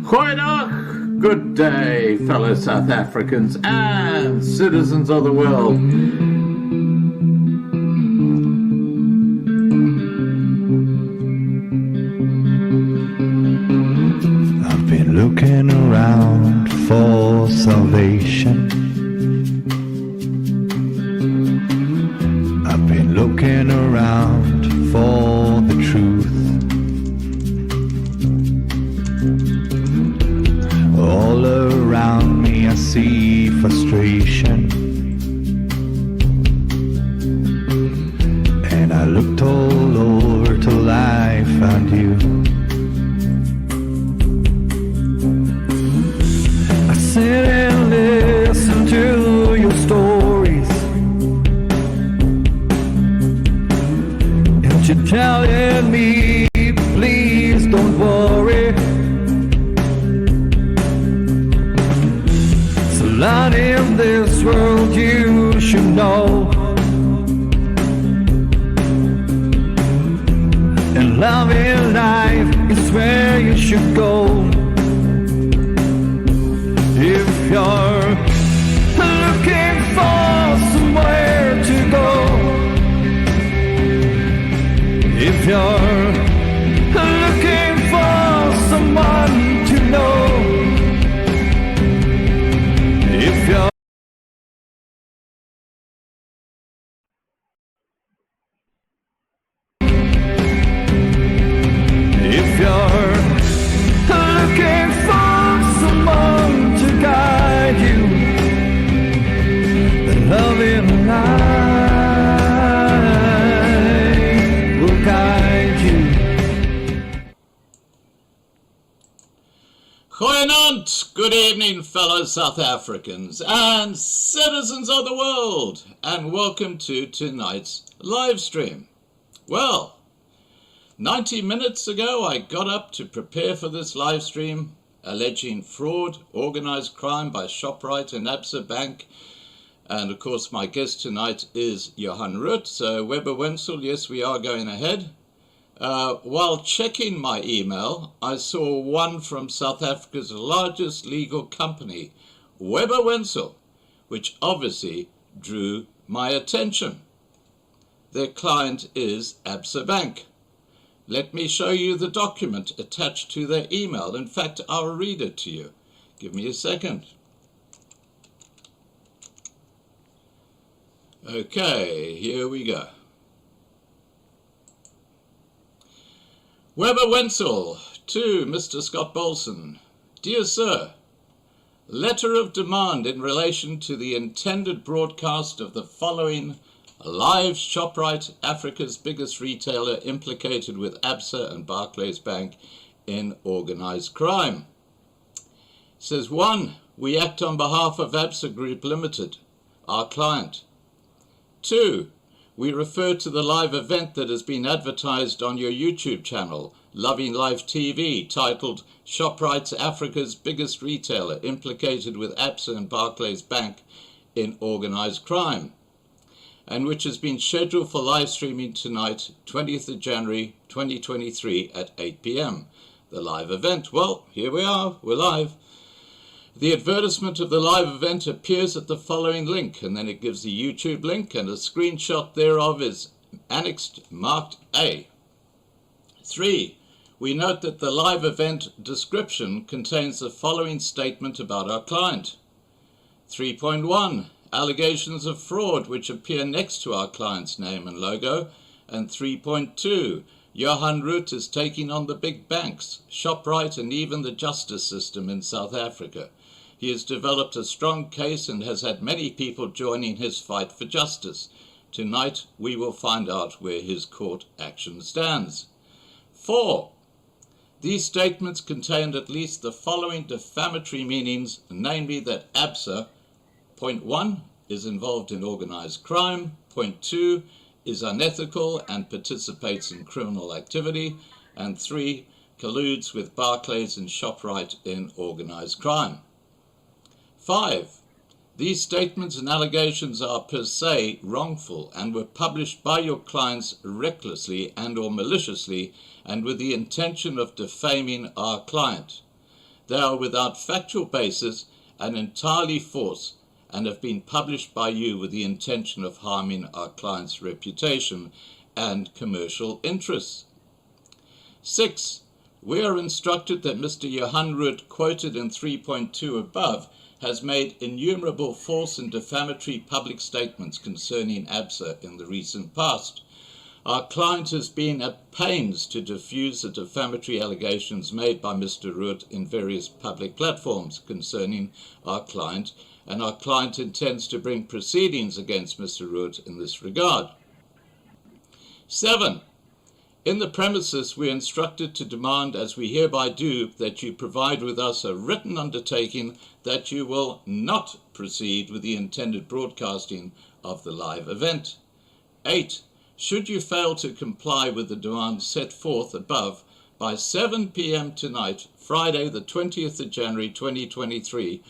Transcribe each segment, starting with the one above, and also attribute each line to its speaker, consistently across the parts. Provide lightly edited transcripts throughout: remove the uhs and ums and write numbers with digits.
Speaker 1: Goeiedag, good day, fellow South Africans and citizens of the world.
Speaker 2: I've been looking around for salvation. I've been looking around for the truth. All around me I see frustration, and I looked all over till I found you. I sit and listen to your stories, and you're telling me, please don't worry. Lot in this world you should know, and love in life is where you should go. If you're looking for somewhere to go, if you're looking for someone to know, if you're looking for someone to guide you, then love in life will guide you.
Speaker 1: Goeienaand, good evening, fellow South Africans and citizens of the world, and welcome to tonight's live stream. Well, 90 minutes ago I got up to prepare for this live stream alleging fraud, organized crime by Shoprite and ABSA Bank, and of course my guest tonight is Johan Roodt. So Wentzel, yes, we are going ahead. While checking my email, I saw one from South Africa's largest legal company, Wentzel, which obviously drew my attention. Their client is ABSA Bank. Let me show you the document attached to their email. In fact, I'll read it to you. Give me a second. Okay, here we go. Wentzel to Mr. Scott Bolson. Dear Sir, letter of demand in relation to the intended broadcast of the following live Shoprite, Africa's biggest retailer, implicated with ABSA and Barclays Bank in organized crime. It says, 1. We act on behalf of ABSA Group Limited, our client. 2. We refer to the live event that has been advertised on your YouTube channel, Loving Life TV, titled Shoprite's Africa's biggest retailer, implicated with ABSA and Barclays Bank in organized crime, and which has been scheduled for live streaming tonight, 20th of January 2023 at 8 p.m. The live event, well, here we are, we're live. The advertisement of the live event appears at the following link, and then it gives the YouTube link, and a screenshot thereof is annexed, marked A. 3. We note that the live event description contains the following statement about our client. 3.1. Allegations of fraud which appear next to our client's name and logo. And 3.2. Johan Roodt is taking on the big banks, Shoprite, and even the justice system in South Africa. He has developed a strong case and has had many people joining his fight for justice. Tonight we will find out where his court action stands. 4. These statements contained at least the following defamatory meanings, namely that ABSA, point 1, is involved in organized crime, point 2, is unethical and participates in criminal activity, and 3, colludes with Barclays and Shoprite in organized crime. 5. These statements and allegations are per se wrongful and were published by your clients recklessly and or maliciously and with the intention of defaming our client. They are without factual basis and entirely false, and have been published by you with the intention of harming our client's reputation and commercial interests. 6. We are instructed that Mr. Johan Roodt, quoted in 3.2 above, has made innumerable false and defamatory public statements concerning ABSA in the recent past. Our client has been at pains to diffuse the defamatory allegations made by Mr. Roodt in various public platforms concerning our client, and our client intends to bring proceedings against Mr. Roodt in this regard. 7. In the premises, we are instructed to demand, as we hereby do, that you provide with us a written undertaking that you will not proceed with the intended broadcasting of the live event. 8. Should you fail to comply with the demands set forth above by 7 p.m. tonight, Friday the 20th of January 2023,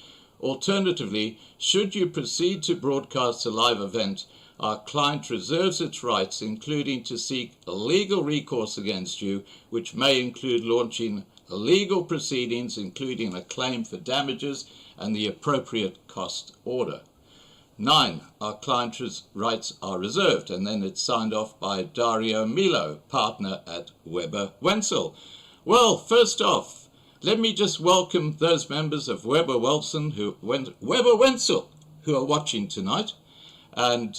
Speaker 1: alternatively, should you proceed to broadcast the live event, our client reserves its rights, including to seek legal recourse against you, which may include launching legal proceedings, including a claim for damages and the appropriate cost order. 9. Our client's rights are reserved, and then it's signed off by Dario Milo, partner at Wentzel. Well, first off, let me just welcome those members of Wentzel who are watching tonight. And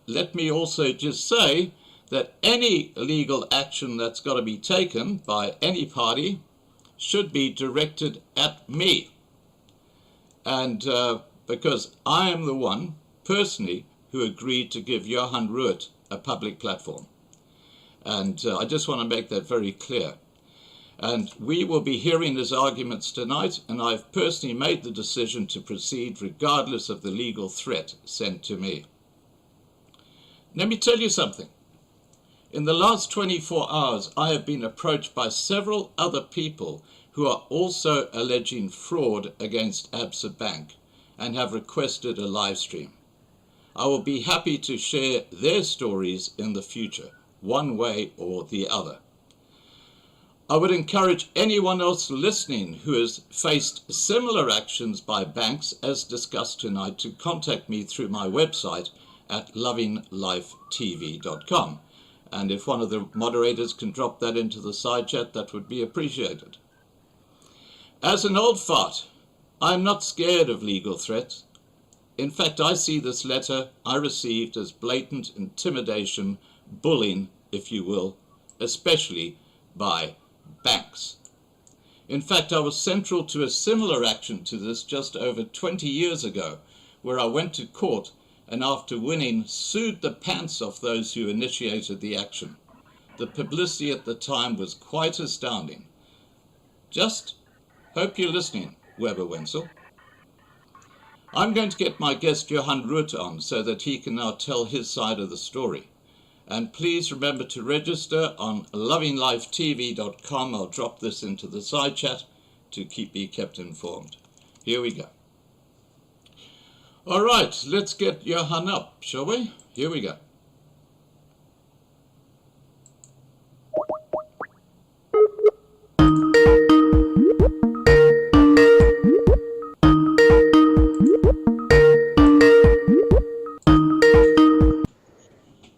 Speaker 1: let me also just say that any legal action that's got to be taken by any party should be directed at me. And because I am the one, personally, who agreed to give Johan Roodt a public platform. And I just want to make that very clear. And we will be hearing his arguments tonight, and I've personally made the decision to proceed regardless of the legal threat sent to me. Let me tell you something. In the last 24 hours, I have been approached by several other people who are also alleging fraud against ABSA Bank and have requested a live stream. I will be happy to share their stories in the future, one way or the other. I would encourage anyone else listening who has faced similar actions by banks as discussed tonight to contact me through my website at lovinglifetv.com. And if one of the moderators can drop that into the side chat, that would be appreciated. As an old fart, I am not scared of legal threats. In fact, I see this letter I received as blatant intimidation, bullying, if you will, especially by banks. In fact, I was central to a similar action to this just over 20 years ago, where I went to court and after winning, sued the pants off those who initiated the action. The publicity at the time was quite astounding. Just hope you're listening, Wentzel. I'm going to get my guest Johan Roodt on so that he can now tell his side of the story. And please remember to register on lovinglifetv.com. I'll drop this into the side chat to be kept informed. Here we go. All right, let's get Johan up, shall we? Here we go.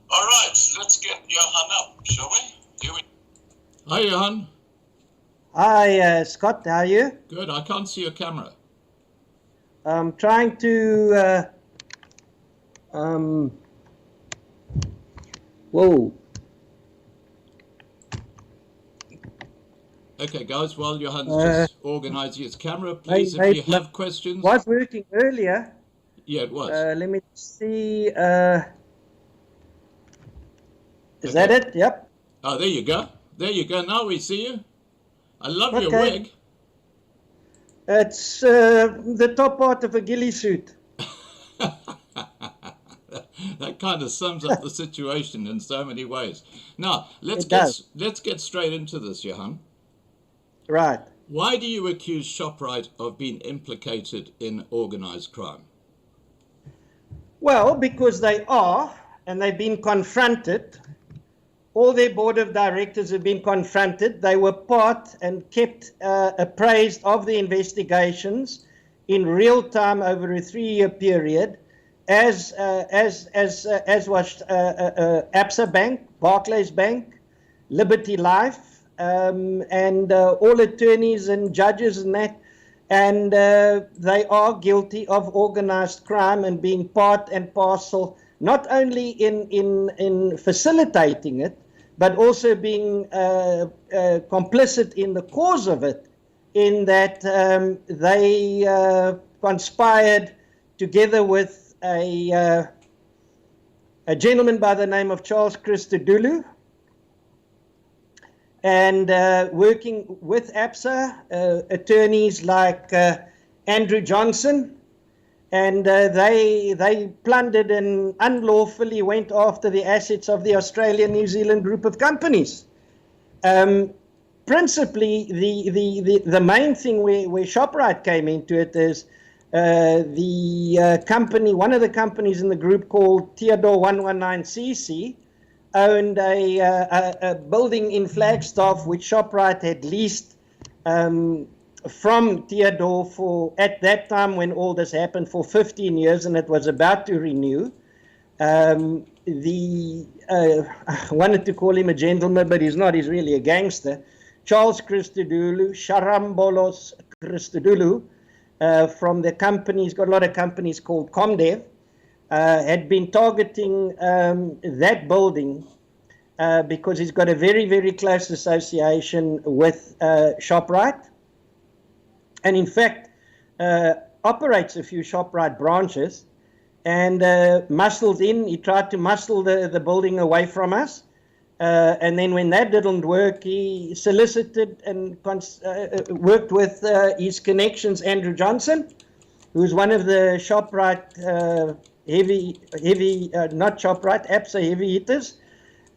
Speaker 1: All right, let's get Johan up, shall we? Here we. Hi, Johan.
Speaker 3: Hi, Scott. How are you?
Speaker 1: Good. I can't see your camera.
Speaker 3: I'm trying to. Whoa.
Speaker 1: Okay, guys. While Johan's just organising his camera, please, if you have questions.
Speaker 3: Was working earlier.
Speaker 1: Yeah, it was.
Speaker 3: Let me see. Is that it? Yep.
Speaker 1: Oh, there you go. There you go. Now we see you. I love your wig.
Speaker 3: It's the top part of a ghillie suit.
Speaker 1: That kind of sums up the situation in so many ways. Now, let's get straight into this, Johan.
Speaker 3: Right.
Speaker 1: Why do you accuse ShopRite of being implicated in organised crime?
Speaker 3: Well, because they are, and they've been confronted. all their board of directors have been confronted. They were part and kept appraised of the investigations in real time over a 3-year period, as was ABSA Bank, Barclays Bank, Liberty Life, and all attorneys and judges and that. And they are guilty of organized crime and being part and parcel, not only in facilitating it, but also being complicit in the cause of it, in that they conspired together with a gentleman by the name of Charles Christodoulou, and working with ABSA, attorneys like Andrew Johnson, and they plundered and unlawfully went after the assets of the Australia-New Zealand group of companies. Principally, the main thing where ShopRite came into it is the company, one of the companies in the group called Theodore 119cc, owned a building in Flagstaff which ShopRite had leased from Theodore for, at that time when all this happened, for 15 years, and it was about to renew. I wanted to call him a gentleman, but he's not, he's really a gangster. Charles Christodoulou, Sharambolos Christodoulou, from the company, he's got a lot of companies called Comdev, had been targeting that building because he's got a very, very close association with ShopRite, and in fact operates a few ShopRite branches, and muscled in. He tried to muscle the building away from us, and then when that didn't work, he solicited and worked with his connections, Andrew Johnson, who's one of the ShopRite not ShopRite, ABSA heavy hitters,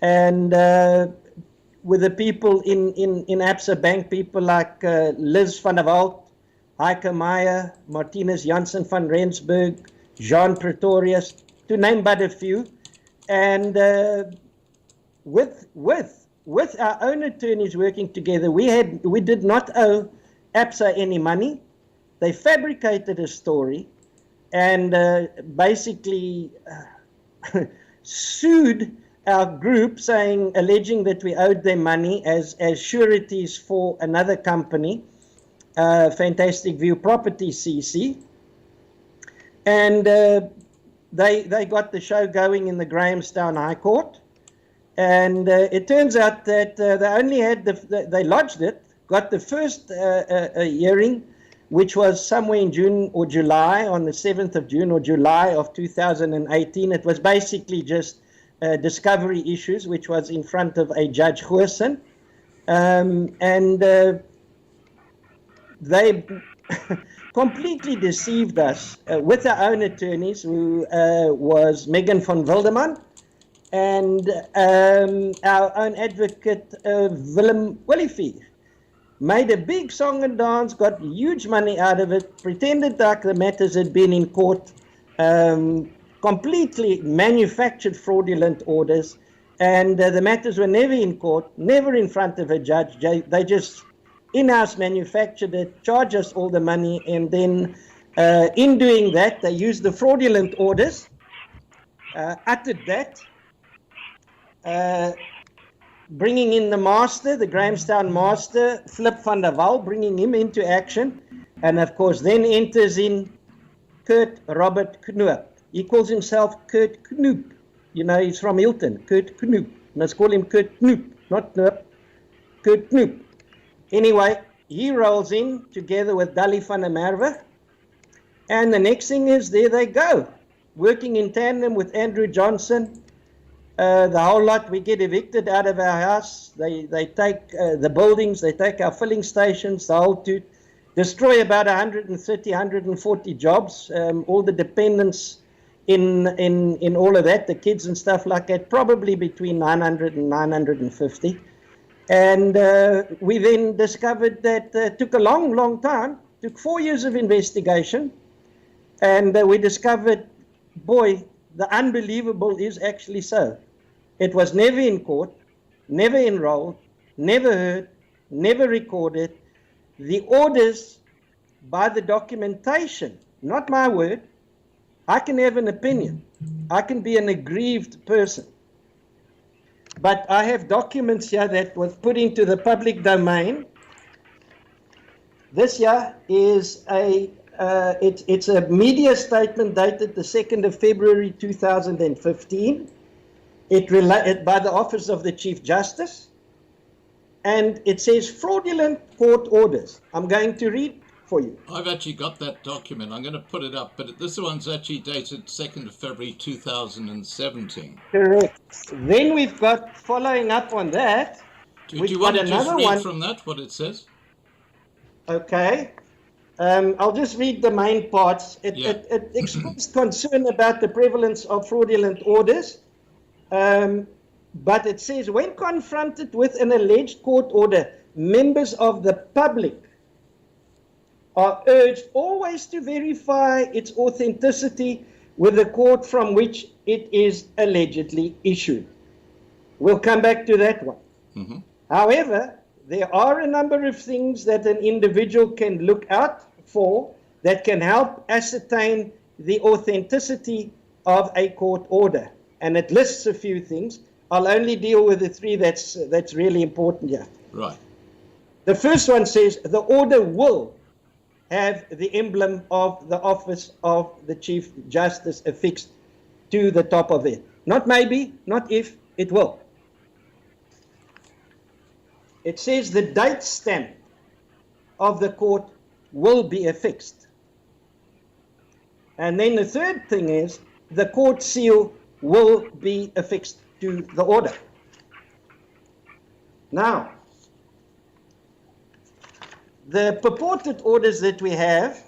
Speaker 3: and with the people in ABSA Bank, people like Liz van der Walt, Heike Meyer, Martinez Janssen van Rensburg, Jean Pretorius, to name but a few. And with our own attorneys working together, we did not owe ABSA any money. They fabricated a story and basically sued our group, alleging that we owed them money as sureties for another company, Fantastic View Property CC, and they got the show going in the Grahamstown High Court, and it turns out that they only had they lodged it, got the first hearing, which was somewhere in June or July, on the 7th of June or July of 2018. It was basically just discovery issues, which was in front of a Judge Goosen, and they completely deceived us with our own attorneys, who was Megan van Wilderman, and our own advocate Willem Willifie. Made a big song and dance, got huge money out of it, pretended like the matters had been in court, completely manufactured fraudulent orders, and the matters were never in court, never in front of a judge. They just in-house manufactured it, charged us all the money, and then in doing that, they used the fraudulent orders, uttered that, bringing in the master, the Grahamstown master, Flip van der Wal, bringing him into action, and of course then enters in Kurt Robert Knoop. He calls himself Kurt Knoop. You know, he's from Hilton, Kurt Knoop. Let's call him Kurt Knoop, not Knoop, Kurt Knoop. Anyway, he rolls in together with Dali van der Merwe, and the next thing is, there they go, working in tandem with Andrew Johnson. The whole lot, we get evicted out of our house. They take the buildings, they take our filling stations, the whole toot, destroy about 130, 140 jobs, all the dependents in all of that, the kids and stuff like that, probably between 900 and 950. And we then discovered that took a long time, took 4 years of investigation, and we discovered, boy, the unbelievable is actually so. It was never in court. never enrolled, never heard, never recorded. The orders by the documentation, not my word. I can have an opinion. I can be an aggrieved person. But I have documents here that was put into the public domain. This here is it's a media statement dated the 2nd of February 2015. It by the Office of the Chief Justice. And it says fraudulent court orders. I'm going to read for you.
Speaker 1: I've actually got that document. I'm going to put it up, but this one's actually dated 2nd of February 2017.
Speaker 3: Correct. Then we've got, following up on that,
Speaker 1: Do you want to just read from that, what it says?
Speaker 3: Okay. I'll just read the main parts. It expressed concern about the prevalence of fraudulent orders. But it says, when confronted with an alleged court order, members of the public are urged always to verify its authenticity with the court from which it is allegedly issued. We'll come back to that one. Mm-hmm. However, there are a number of things that an individual can look out for that can help ascertain the authenticity of a court order. And it lists a few things. I'll only deal with the three that's really important here.
Speaker 1: Right.
Speaker 3: The first one says the order will have the emblem of the Office of the Chief Justice affixed to the top of it. Not maybe, not if, it will. It says the date stamp of the court will be affixed. And then the third thing is the court seal will be affixed to the order. Now, the purported orders that we have,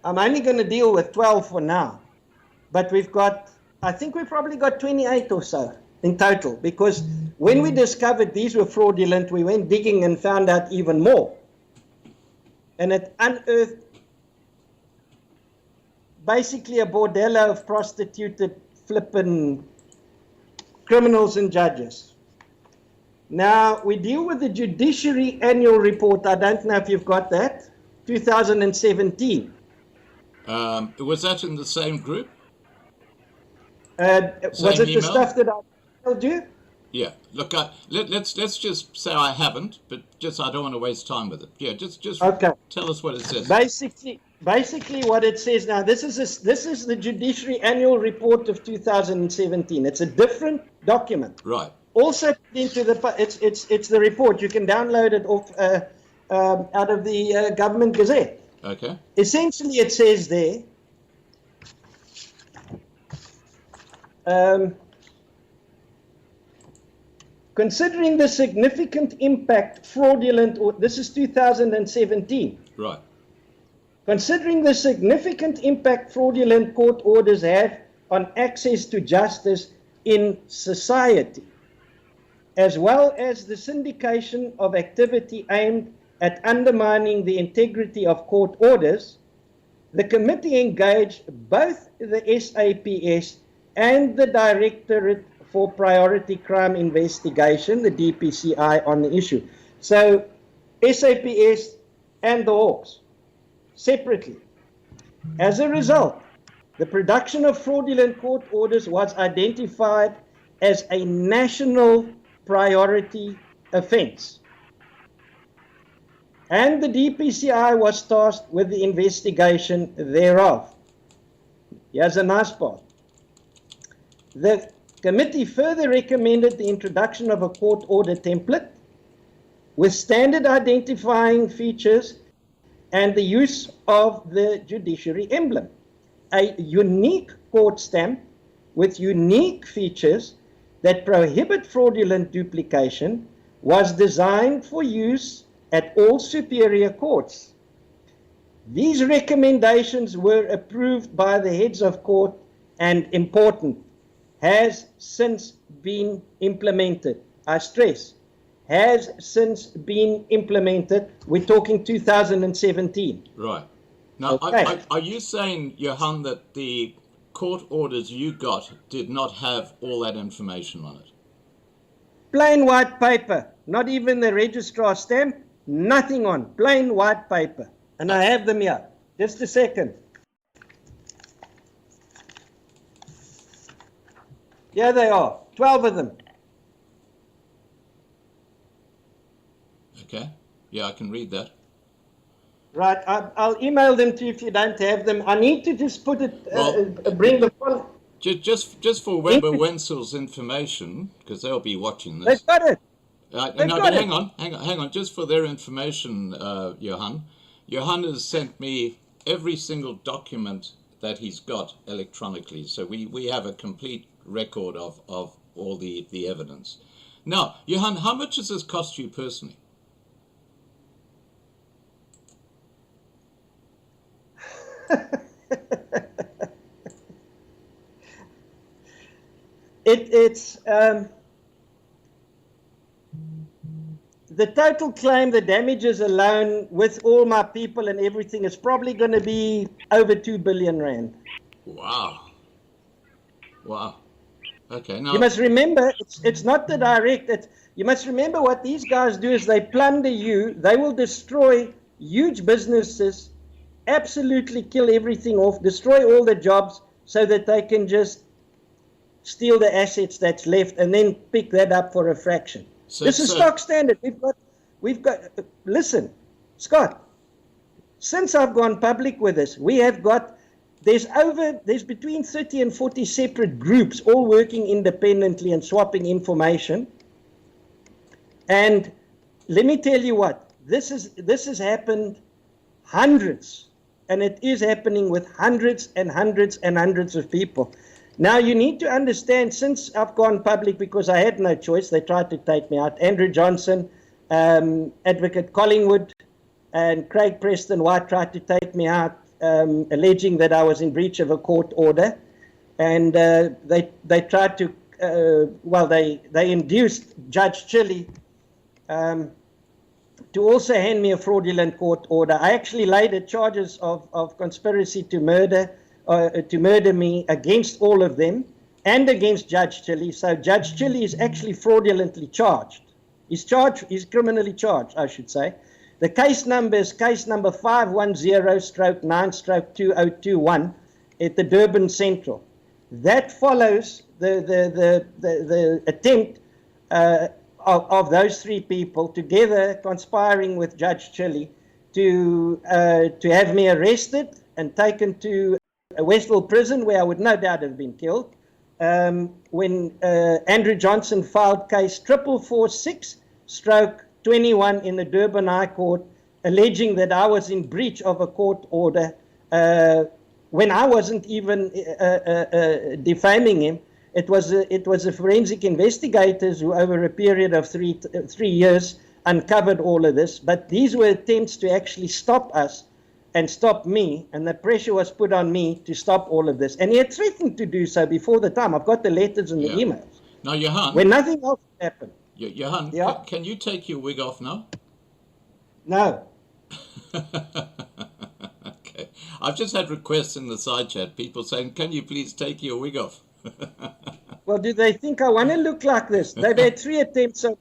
Speaker 3: I'm only going to deal with 12 for now, but we've got, I think we've probably got 28 or so in total, because when we discovered these were fraudulent, we went digging and found out even more. And it unearthed basically a bordello of prostituted flippin' criminals and judges. Now, we deal with the Judiciary Annual Report. I don't know if you've got that. 2017.
Speaker 1: Was that in the same group?
Speaker 3: Was it the stuff that I told you?
Speaker 1: Yeah. Look, let's just say I haven't, but just I don't want to waste time with it. Yeah, just
Speaker 3: okay.
Speaker 1: Tell us what it says.
Speaker 3: Basically, what it says now. This is the Judiciary Annual Report of 2017. It's a different document.
Speaker 1: Right.
Speaker 3: Also into the it's the report. You can download it off out of the Government Gazette.
Speaker 1: Okay.
Speaker 3: Essentially, it says there. Considering the significant impact fraudulent, or this is 2017.
Speaker 1: Right.
Speaker 3: Considering the significant impact fraudulent court orders have on access to justice in society, as well as the syndication of activity aimed at undermining the integrity of court orders, the committee engaged both the SAPS and the Directorate for Priority Crime Investigation, the DPCI, on the issue. So SAPS and the Hawks, separately. As a result, the production of fraudulent court orders was identified as a national priority offense. And the DPCI was tasked with the investigation thereof. Here's a nice part. The committee further recommended the introduction of a court order template with standard identifying features and the use of the judiciary emblem. A unique court stamp with unique features that prohibit fraudulent duplication was designed for use at all superior courts. These recommendations were approved by the heads of court and, important, has since been implemented. I stress, has since been implemented. We're talking 2017.
Speaker 1: Right. Now, okay. Are you saying, Johan, that the court orders you got did not have all that information on it?
Speaker 3: Plain white paper, not even the registrar stamp, nothing on, plain white paper. And I have them here. Just a second. Here they are, 12 of them.
Speaker 1: Okay. Yeah, I can read that.
Speaker 3: Right, I'll email them to you if you don't have them. I need to just put it, bring the phone.
Speaker 1: Just for Weber Wentzel's information, because they'll be watching this.
Speaker 3: They've got it.
Speaker 1: No, but hang on. Just for their information, Johan has sent me every single document that he's got electronically. So we have a complete record of all the evidence. Now, Johan, how much does this cost you personally?
Speaker 3: It's the total claim, the damages alone, with all my people and everything, is probably going to be over 2 billion rand.
Speaker 1: Wow. Okay, now
Speaker 3: you must remember, it's not the direct. You must remember what these guys do is they plunder you. They will destroy huge businesses, absolutely kill everything off, destroy all the jobs, so that they can steal the assets that's left and then pick that up for a fraction. This is stock standard. We've got. Listen, Scott. Since I've gone public with this, we have got. There's between 30 and 40 separate groups, all working independently and swapping information. And let me tell you what. This has happened hundreds, and it is happening with hundreds and hundreds and hundreds of people. Now, you need to understand, since I've gone public, because I had no choice, they tried to take me out. Andrew Johnson, Advocate Collingwood, and Craig Preston White tried to take me out, alleging that I was in breach of a court order. And they tried to, they induced Judge Chile to also hand me a fraudulent court order. I actually laid the charges of conspiracy to murder me against all of them and against Judge Chile. So Judge Chile is actually fraudulently charged. He's criminally charged, I should say. The case number is case number 510/9/2021 at the Durban Central. That follows the attempt of those three people together conspiring with Judge Chile to have me arrested and taken to a Westfield prison, where I would no doubt have been killed, when Andrew Johnson filed case 446/21 in the Durban High Court, alleging that I was in breach of a court order when I wasn't even defaming him. It was the forensic investigators who, over a period of three years, uncovered all of this. But these were attempts to actually stop us and stop me, and the pressure was put on me to stop all of this. And he had threatened to do so before the time. I've got the letters and the emails.
Speaker 1: Now, Johan,
Speaker 3: when nothing else happened.
Speaker 1: Johan, can you take your wig off now?
Speaker 3: No.
Speaker 1: Okay. I've just had requests in the side chat, people saying, can you please take your wig off?
Speaker 3: Well, do they think I want to look like this? They've had three attempts on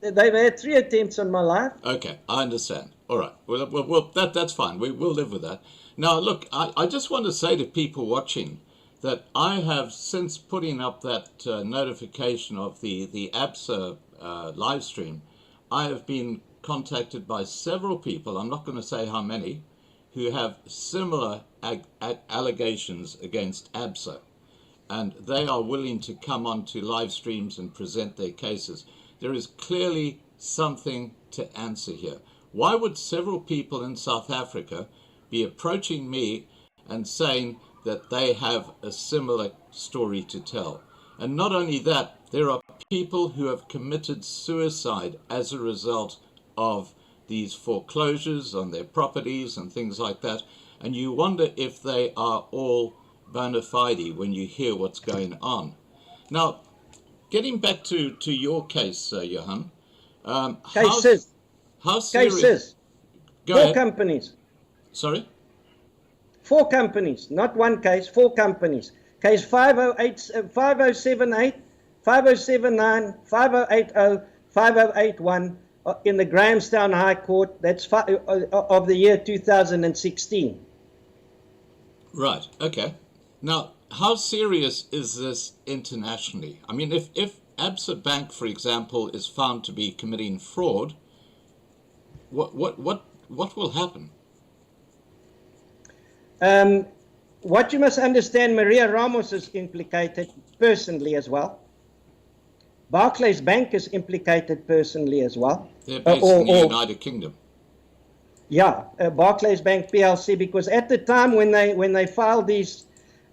Speaker 3: my life.
Speaker 1: Okay, I understand. All right. Well, that's fine. We'll live with that. Now, look, I just want to say to people watching that I have, since putting up that notification of the ABSA live stream, I have been contacted by several people, I'm not going to say how many, who have similar allegations against ABSA. And they are willing to come onto live streams and present their cases. There is clearly something to answer here. Why would several people in South Africa be approaching me and saying that they have a similar story to tell? And not only that, there are people who have committed suicide as a result of these foreclosures on their properties and things like that. And you wonder if they are all bona fide when you hear what's going on. Now, getting back to your case, Johan.
Speaker 3: Cases.
Speaker 1: How serious?
Speaker 3: Cases.
Speaker 1: Go
Speaker 3: 4
Speaker 1: ahead.
Speaker 3: companies.
Speaker 1: Sorry?
Speaker 3: 4 companies, not one case, 4 companies. Case 5078, 5079, 5080, 5081 in the Grahamstown High Court. That's of the year 2016.
Speaker 1: Right, okay. Now, how serious is this internationally? I mean, if ABSA Bank, for example, is found to be committing fraud, what will happen?
Speaker 3: What you must understand, Maria Ramos is implicated personally as well. Barclays Bank is implicated personally as well.
Speaker 1: They're based in the United Kingdom.
Speaker 3: Yeah, Barclays Bank PLC, because at the time when they filed these,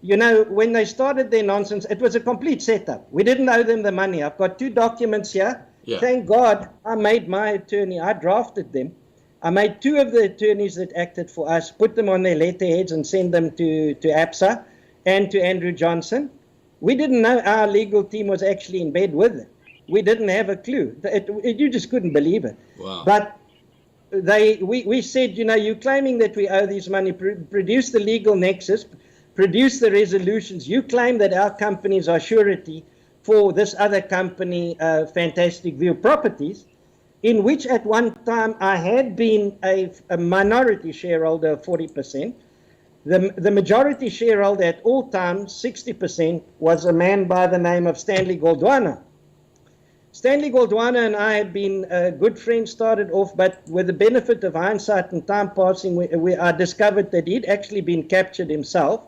Speaker 3: you know, when they started their nonsense, it was a complete setup. We didn't owe them the money. I've got 2 documents here.
Speaker 1: Yeah.
Speaker 3: Thank God I made my attorney. I drafted them. I made 2 of the attorneys that acted for us, put them on their letterheads and send them to ABSA and to Andrew Johnson. We didn't know our legal team was actually in bed with it. We didn't have a clue. You just couldn't believe it.
Speaker 1: Wow.
Speaker 3: But we said, you know, you're claiming that we owe these money, produce the legal nexus, produce the resolutions. You claim that our companies are surety for this other company, Fantastic View Properties, in which at one time I had been a minority shareholder of 40%. The majority shareholder at all times, 60%, was a man by the name of Stanley Goldwana. Stanley Goldwana and I had been good friends, started off, but with the benefit of hindsight and time passing, I discovered that he'd actually been captured himself.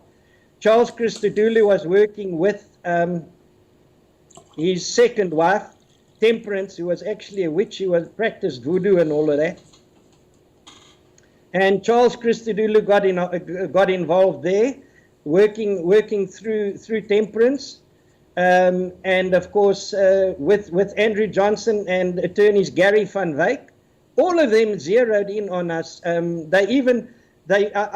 Speaker 3: Charles Christodoulou was working with his second wife, Temperance, who was actually a witch. She was practiced voodoo and all of that. And Charles Christodoulou got involved there, working through Temperance. And of course, with Andrew Johnson and attorneys Gary van Wyk, all of them zeroed in on us. I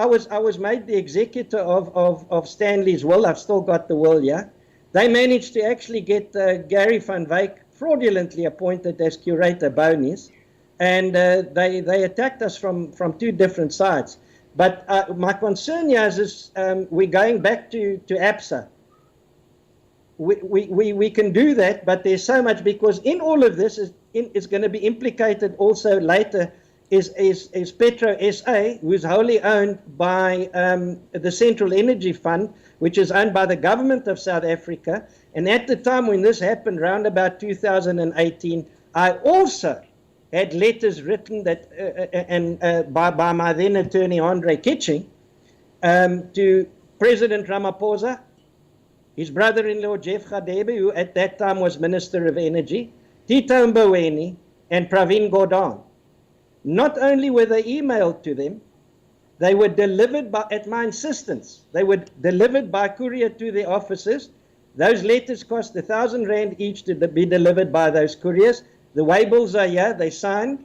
Speaker 3: was made the executor of Stanley's will. I've still got the will, yeah. They managed to actually get Gary van Wyk fraudulently appointed as curator bonus, and they attacked us from 2 different sides. But my concern here is we're going back to ABSA. We can do that, but there's so much, because in all of this is going to be implicated also later is Petro SA, who's wholly owned by the Central Energy Fund, which is owned by the government of South Africa. And at the time when this happened, around about 2018, I also had letters written that by my then attorney Andre Kitching to President Ramaphosa, his brother-in-law Jeff Radebe, who at that time was Minister of Energy, Tito Mboweni, and Pravin Gordhan. Not only were they emailed to them, they were delivered at my insistence. They were delivered by courier to their offices. Those letters cost 1,000 Rand each to be delivered by those couriers. The waybills are here, they signed.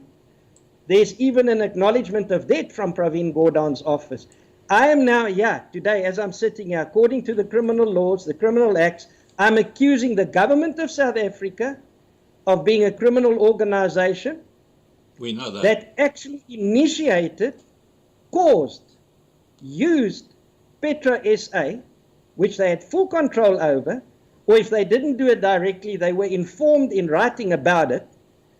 Speaker 3: There's even an acknowledgement of debt from Pravin Gordhan's office. I am now here today, as I'm sitting here, according to the criminal laws, the criminal acts, I'm accusing the government of South Africa of being a criminal organization.
Speaker 1: We know
Speaker 3: that actually initiated, caused, used Petro SA, which they had full control over, or if they didn't do it directly, they were informed in writing about it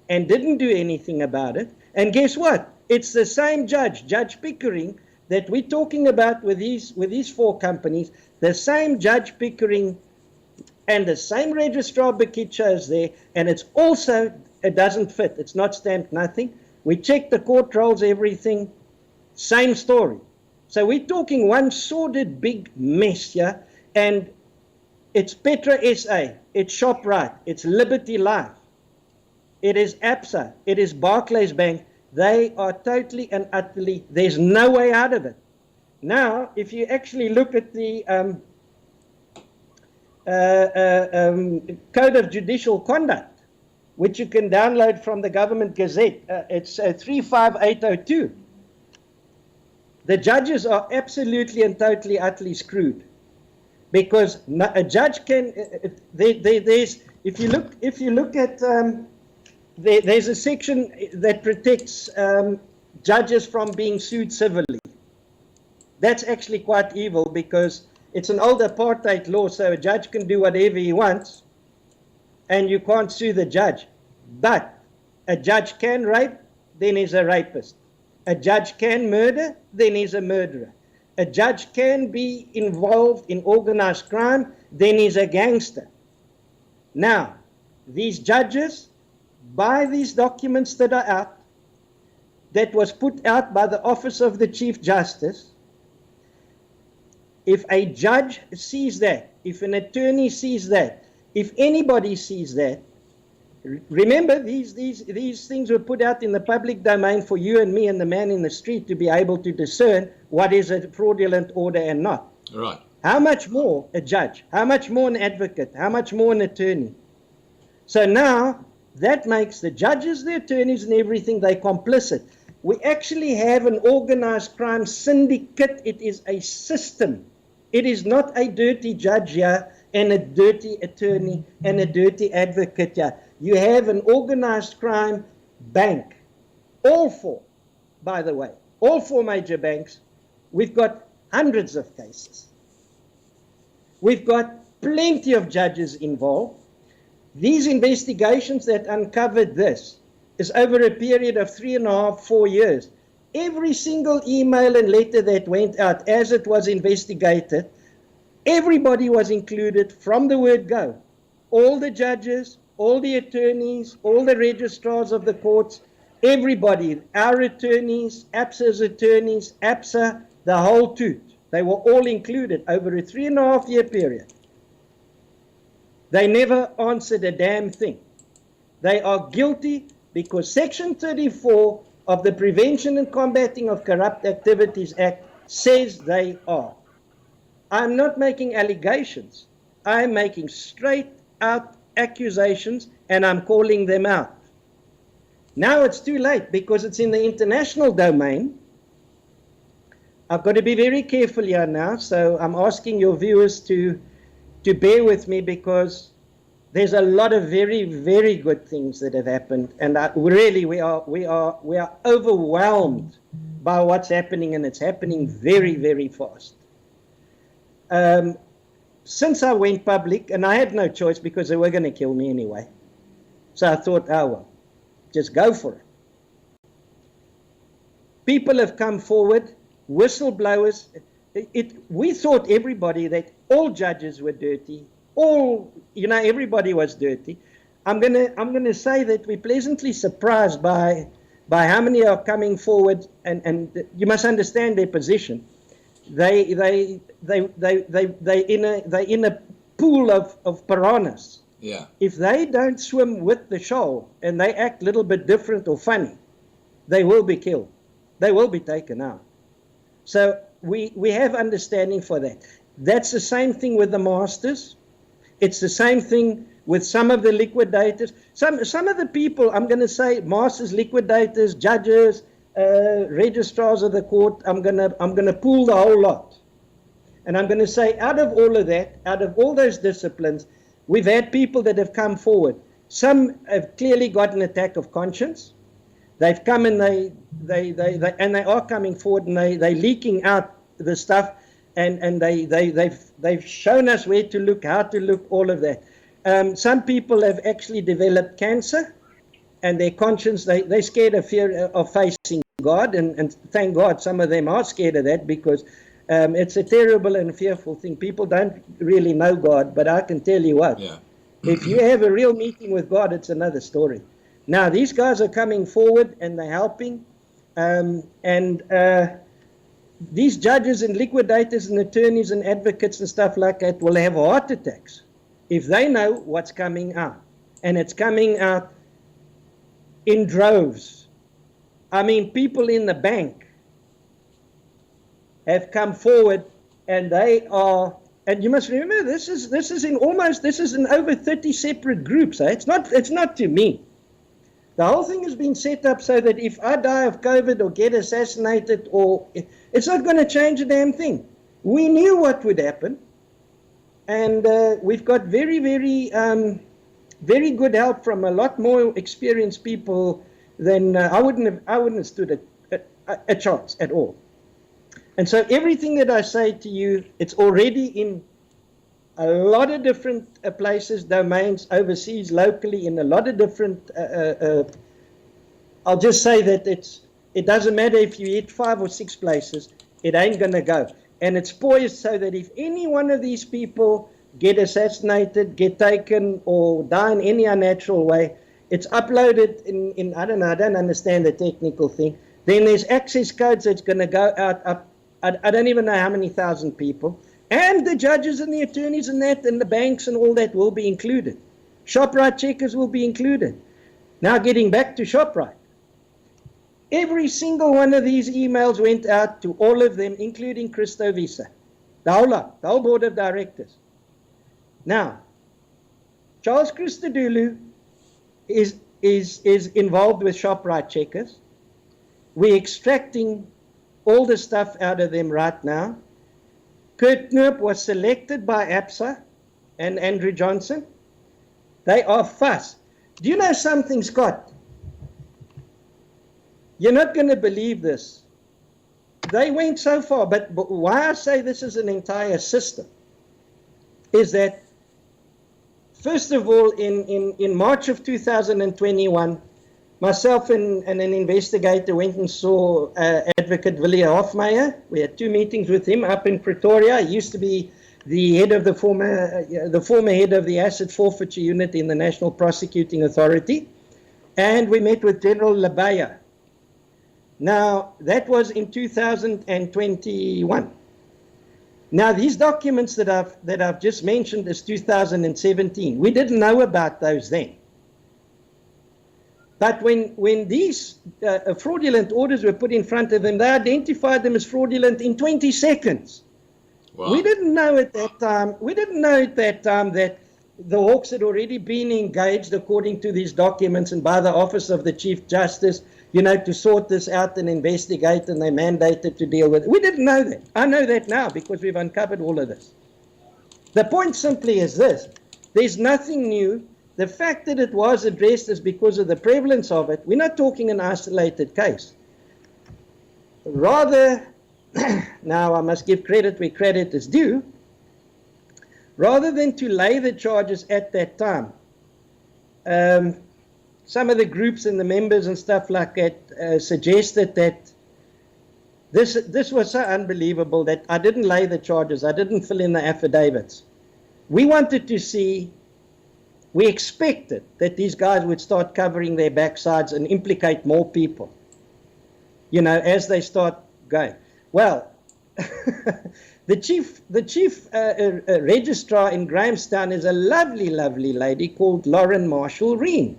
Speaker 3: and didn't do anything about it. And guess what? It's the same judge, Judge Pickering, that we're talking about with these 4 companies, the same Judge Pickering and the same Registrar Bikitsha is there, and it's also, it doesn't fit. It's not stamped nothing. We checked the court rolls, everything, same story. So we're talking one sordid big mess here, and it's Petro SA, it's ShopRite, it's Liberty Life, it is ABSA, it is Barclays Bank. They are totally and utterly, there's no way out of it. Now, if you actually look at the Code of Judicial Conduct, which you can download from the Government Gazette, it's 35802. The judges are absolutely and totally, utterly screwed, because a judge can. There's if you look at there's a section that protects judges from being sued civilly. That's actually quite evil, because it's an old apartheid law, so a judge can do whatever he wants, and you can't sue the judge. But A judge can rape, then he's a rapist. A judge can murder, then he's a murderer. A judge can be involved in organized crime, then he's a gangster. Now, these judges, by these documents that are out, that was put out by the Office of the Chief Justice, if a judge sees that, if an attorney sees that, if anybody sees that, remember these things were put out in the public domain for you and me and the man in the street to be able to discern what is a fraudulent order and not.
Speaker 1: Right.
Speaker 3: How much more a judge? How much more an advocate? How much more an attorney? So now that makes the judges, the attorneys and everything, they're complicit. We actually have an organized crime syndicate. It is a system. It is not a dirty judge here and a dirty attorney and a dirty advocate here. You have an organized crime bank. All four, by the way, all four major banks. We've got hundreds of cases. We've got plenty of judges involved. These investigations that uncovered this is over a period of 3.5, 4 years. Every single email and letter that went out as it was investigated, everybody was included from the word go. All the judges, all the attorneys, all the registrars of the courts, everybody, our attorneys, ABSAs attorneys, ABSA, the whole toot. They were all included over a 3.5 year period. They never answered a damn thing. They are guilty because Section 34 of the Prevention and Combating of Corrupt Activities Act says they are. I'm not making allegations. I'm making straight out accusations and I'm calling them out. Now it's too late because it's in the international domain. I've got to be very careful here now, so I'm asking your viewers to bear with me because there's a lot of very, very good things that have happened, and we are overwhelmed by what's happening, and it's happening very, very fast. Since I went public, and I had no choice because they were going to kill me anyway, so I thought, oh well, just go for it. People have come forward, whistleblowers. We thought everybody that all judges were dirty. Everybody was dirty. I'm gonna say that we're pleasantly surprised by how many are coming forward, and you must understand their position. They in a pool of piranhas.
Speaker 1: Yeah.
Speaker 3: If they don't swim with the shoal and they act a little bit different or funny, they will be killed. They will be taken out. So we have understanding for that. That's the same thing with the masters. It's the same thing with some of the liquidators. Some of the people, I'm going to say masters, liquidators, judges, registrars of the court, I'm going to pool the whole lot. And I'm going to say out of all of that, out of all those disciplines, we've had people that have come forward. Some have clearly got an attack of conscience. They've come and they are coming forward and they're leaking out the stuff. And they've shown us where to look, how to look, all of that. Some people have actually developed cancer, and their conscience, they're scared of fear of facing God, and thank God some of them are scared of that because it's a terrible and fearful thing. People don't really know God, but I can tell you what, if you have a real meeting with God, it's another story. Now, these guys are coming forward and they're helping, these judges and liquidators and attorneys and advocates and stuff like that will have heart attacks if they know what's coming out. And it's coming out in droves. I mean, people in the bank have come forward and they are, and you must remember, this is in over 30 separate groups. Eh? It's not to me. The whole thing has been set up so that if I die of COVID or get assassinated, it's not going to change a damn thing. We knew what would happen, and we've got very, very, very good help from a lot more experienced people than I wouldn't have stood a chance at all. And so everything that I say to you, it's already in a lot of different places, domains, overseas, locally, in a lot of different I'll just say that it doesn't matter if you hit 5 or 6 places, it ain't going to go. And it's poised so that if any one of these people get assassinated, get taken, or die in any unnatural way, it's uploaded in I don't know, I don't understand the technical thing. Then there's access codes that's going to go out up, I don't even know how many thousand people. And the judges and the attorneys and that, and the banks and all that will be included. ShopRite checkers will be included. Now getting back to ShopRite. Every single one of these emails went out to all of them, including Christo Visa. The whole lot, the whole board of directors. Now, Charles Christodoulou is involved with ShopRite checkers. We're extracting all the stuff out of them right now. Kurt Knoop was selected by ABSA and Andrew Johnson. They are fuss. Do you know something, Scott? You're not going to believe this. They went so far, but why I say this is an entire system is that, first of all, in March of 2021, myself and an investigator went and saw Advocate Willie Hofmeyer. We had 2 meetings with him up in Pretoria. He used to be the head of the former head of the Asset Forfeiture Unit in the National Prosecuting Authority. And we met with General Labaya. Now, that was in 2021. Now, these documents that I've just mentioned is 2017. We didn't know about those then. But when these fraudulent orders were put in front of them, they identified them as fraudulent in 20 seconds. Wow. We didn't know at that time. We didn't know at that time that the Hawks had already been engaged according to these documents and by the Office of the Chief Justice, to sort this out and investigate, and they mandated to deal with it. We didn't know that. I know that now because we've uncovered all of this. The point simply is this. There's nothing new. The fact that it was addressed is because of the prevalence of it. We're not talking an isolated case. Rather, now I must give credit where credit is due, rather than to lay the charges at that time, some of the groups and the members and stuff like that suggested that this was so unbelievable that I didn't lay the charges, I didn't fill in the affidavits. We wanted to see, we expected that these guys would start covering their backsides and implicate more people, as they start going. Well, the chief registrar in Grahamstown is a lovely, lovely lady called Lauren Marshall-Reen.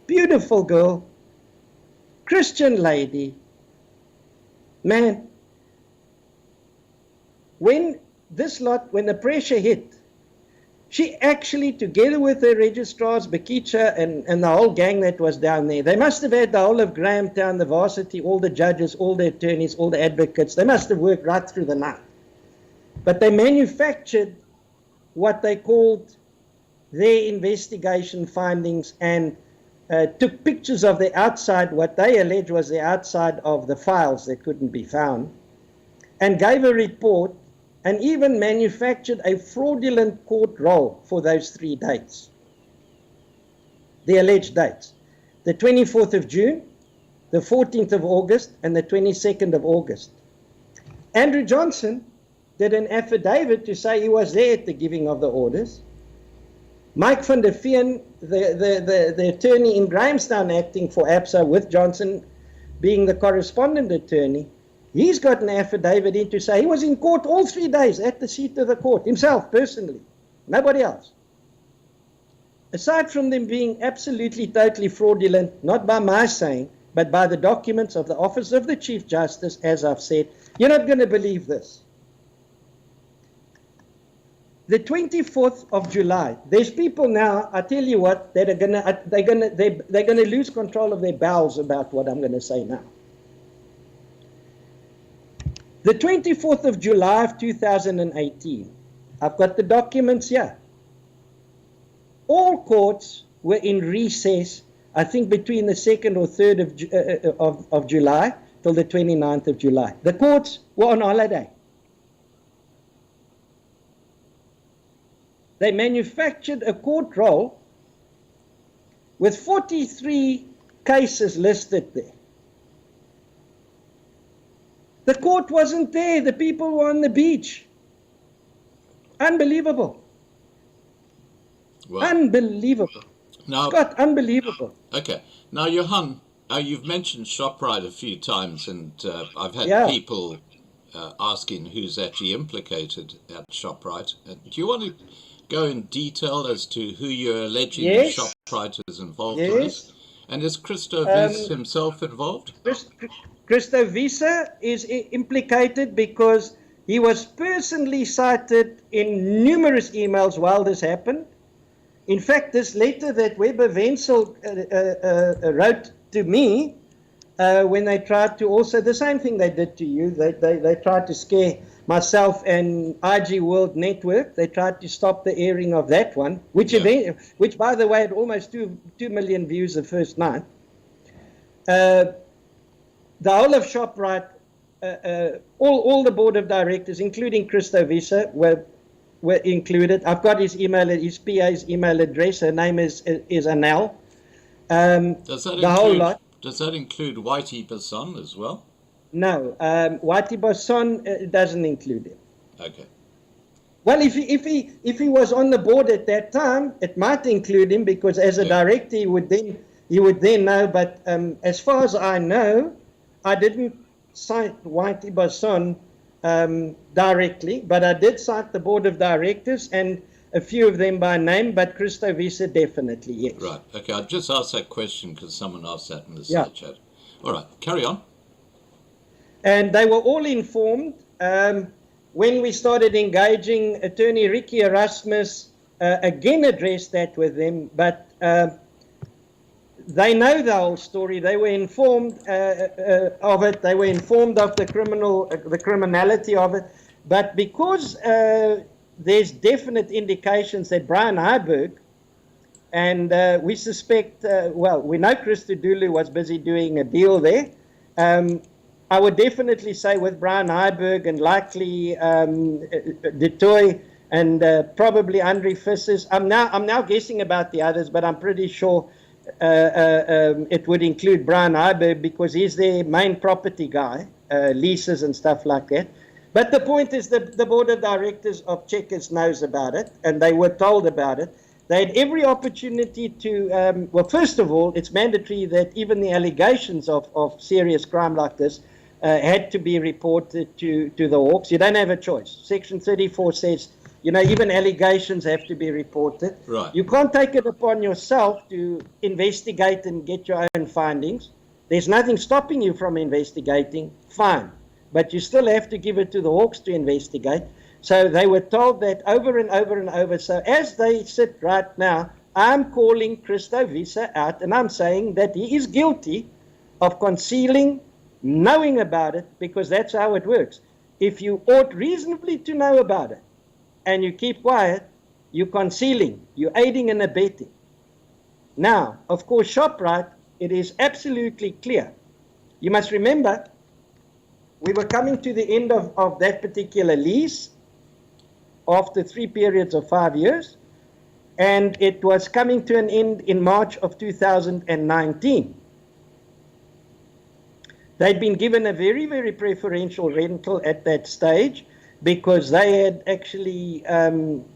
Speaker 3: Beautiful girl, Christian lady. Man, when the pressure hit, she actually, together with her registrars, Bakicha and the whole gang that was down there, they must have had the whole of Grahamstown, the varsity, all the judges, all the attorneys, all the advocates. They must have worked right through the night. But they manufactured what they called their investigation findings and took pictures of the outside, what they allege was the outside of the files that couldn't be found, and gave a report and even manufactured a fraudulent court roll for those 3 dates, the alleged dates, the 24th of June, the 14th of August, and the 22nd of August. Andrew Johnson did an affidavit to say he was there at the giving of the orders. Mike van der Veen, the attorney in Grahamstown acting for ABSA with Johnson being the correspondent attorney, he's got an affidavit in to say he was in court all 3 days at the seat of the court, himself, personally, nobody else. Aside from them being absolutely, totally fraudulent, not by my saying, but by the documents of the Office of the Chief Justice, as I've said, you're not going to believe this. The 24th of July, there's people now, I tell you what, that are they're gonna lose control of their bowels about what I'm going to say now. The 24th of July of 2018, I've got the documents here. All courts were in recess, I think between the 2nd or 3rd of July till the 29th of July. The courts were on holiday. They manufactured a court roll with 43 cases listed there. The court wasn't there. The people were on the beach. Unbelievable.
Speaker 1: Well,
Speaker 3: unbelievable.
Speaker 1: now,
Speaker 3: Scott, unbelievable.
Speaker 1: okay. Now, Johan, you've mentioned ShopRite a few times, and I've had
Speaker 3: Yeah.
Speaker 1: people asking who's actually implicated at ShopRite. Do you want to go in detail as to who you're alleging
Speaker 3: Yes.
Speaker 1: ShopRite is involved in this? And is Christo Wiese himself involved?
Speaker 3: Christo Wiese is implicated because he was personally cited in numerous emails while this happened. In fact, this letter that Wentzel wrote to me when they tried to also, the same thing they did to you, they tried to scare myself and IG World Network. They tried to stop the airing of that one, which by the way had almost 2 million views the first night. The whole of ShopRite, all the board of directors, including Christo Wiese, were included. I've got his PA's email address. Her name is Anel.
Speaker 1: Does that include Whitey Basson as well?
Speaker 3: No, Whitey Basson doesn't include him.
Speaker 1: Okay.
Speaker 3: Well, if he was on the board at that time, it might include him because as a director he would then know. But as far as I know, I didn't cite Whitey Basson directly, but I did cite the board of directors and a few of them by name, but Christo Wiese definitely, yes.
Speaker 1: Right, okay, I've just asked that question because someone asked that in the side chat. All right, carry on.
Speaker 3: And they were all informed. When we started engaging, Attorney Ricky Erasmus again addressed that with them, but they know the whole story. They were informed of it. They were informed of the criminality of it. But because there's definite indications that Brian Heiberg, and we suspect, we know Christo Dulu was busy doing a deal there. I would definitely say with Brian Heiberg and likely De Toy and probably Andre Vissers. I'm now guessing about the others, but I'm pretty sure it would include Brian Heiberg because he's their main property guy, leases and stuff like that. But the point is that the board of directors of Checkers knows about it, and they were told about it. They had every opportunity to, first of all, it's mandatory that even the allegations of serious crime like this had to be reported to the Hawks. You don't have a choice. Section 34 says, even allegations have to be reported.
Speaker 1: Right.
Speaker 3: You can't take it upon yourself to investigate and get your own findings. There's nothing stopping you from investigating, fine. But you still have to give it to the Hawks to investigate. So they were told that over and over and over. So as they sit right now, I'm calling Christo Wiese out, and I'm saying that he is guilty of concealing, knowing about it, because that's how it works. If you ought reasonably to know about it, and you keep quiet, you're concealing, you're aiding and abetting. Now, of course, ShopRite, it is absolutely clear. You must remember, we were coming to the end of that particular lease after 3 periods of 5 years, and it was coming to an end in March of 2019. They'd been given a very, very preferential rental at that stage because they had actually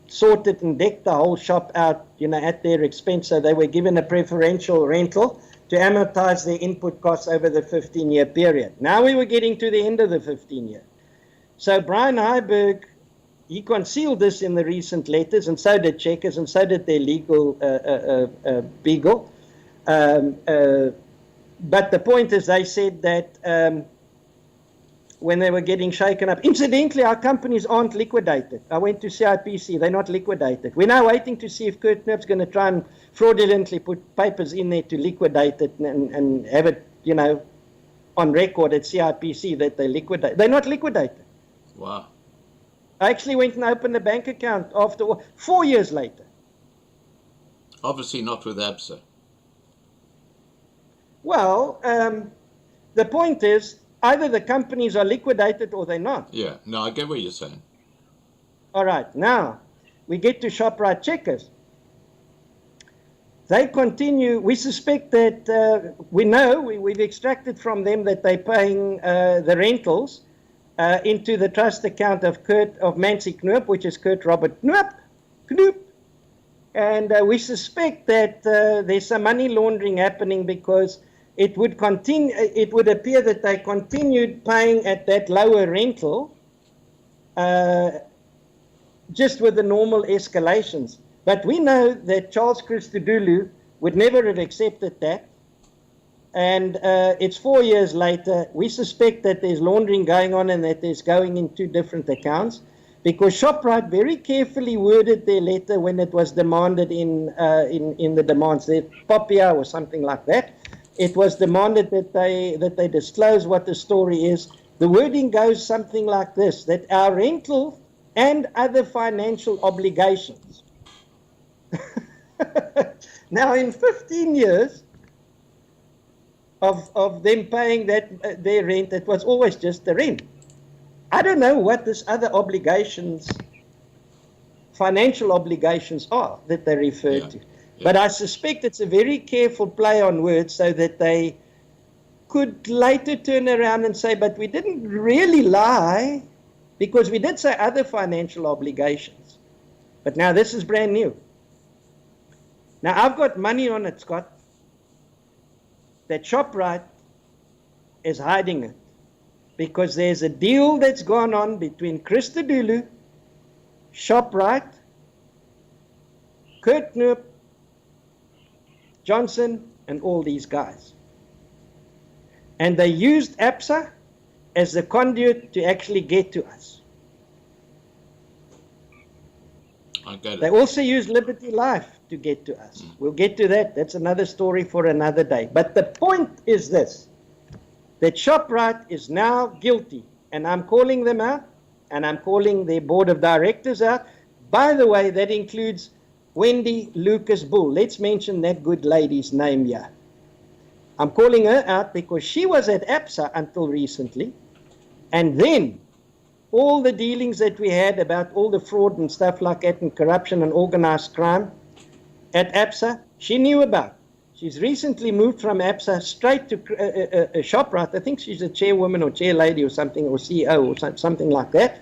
Speaker 3: sorted and decked the whole shop out, at their expense. So they were given a preferential rental to amortize their input costs over the 15-year period. Now we were getting to the end of the 15-year. So Brian Heiberg, he concealed this in the recent letters, and so did Checkers, and so did their legal beagle. But the point is, they said that when they were getting shaken up, incidentally, our companies aren't liquidated. I went to CIPC, they're not liquidated. We're now waiting to see if Kurt Knoop's going to try and fraudulently put papers in there to liquidate it and have it, on record at CIPC that they liquidate. They're not liquidated.
Speaker 1: Wow.
Speaker 3: I actually went and opened a bank account after 4 years later.
Speaker 1: Obviously not with ABSA.
Speaker 3: Well, the point is, either the companies are liquidated or they're not.
Speaker 1: Yeah, no, I get what you're saying.
Speaker 3: All right, now we get to ShopRite Checkers. they continue. We suspect that we've extracted from them that they're paying the rentals into the trust account of Mancy Knoop, which is Kurt Robert Knoop. And we suspect that there's some money laundering happening because it would appear that they continued paying at that lower rental just with the normal escalations. But we know that Charles Christodoulou would never have accepted that. And it's 4 years later. We suspect that there's laundering going on and that there's going in two different accounts, because Shoprite very carefully worded their letter when it was demanded in the demands. Their Popia or something like that. It was demanded that they disclose what the story is. The wording goes something like this: that our rental and other financial obligations. Now, in 15 years of them paying their rent, it was always just the rent. I don't know what this other obligations, financial obligations are that they refer to. But I suspect it's a very careful play on words so that they could later turn around and say, but we didn't really lie, because we did say other financial obligations. But now this is brand new. Now I've got money on it, Scott, that Shoprite is hiding it, because there's a deal that's gone on between Christodoulou, Shoprite, Kurt Knoop, Johnson, and all these guys. And they used ABSA as the conduit to actually get to us.
Speaker 1: I get it.
Speaker 3: They also used Liberty Life to get to us. We'll get to that. That's another story for another day. But the point is this, that Shoprite is now guilty, and I'm calling them out, and I'm calling their board of directors out. By the way, that includes Wendy Lucas Bull. Let's mention that good lady's name here. I'm calling her out because she was at ABSA until recently, and then all the dealings that we had about all the fraud and stuff like that, and corruption and organized crime at ABSA, she knew about. She's recently moved from ABSA straight to Shoprite. I think she's a chairwoman or chair lady or something, or CEO or something like that.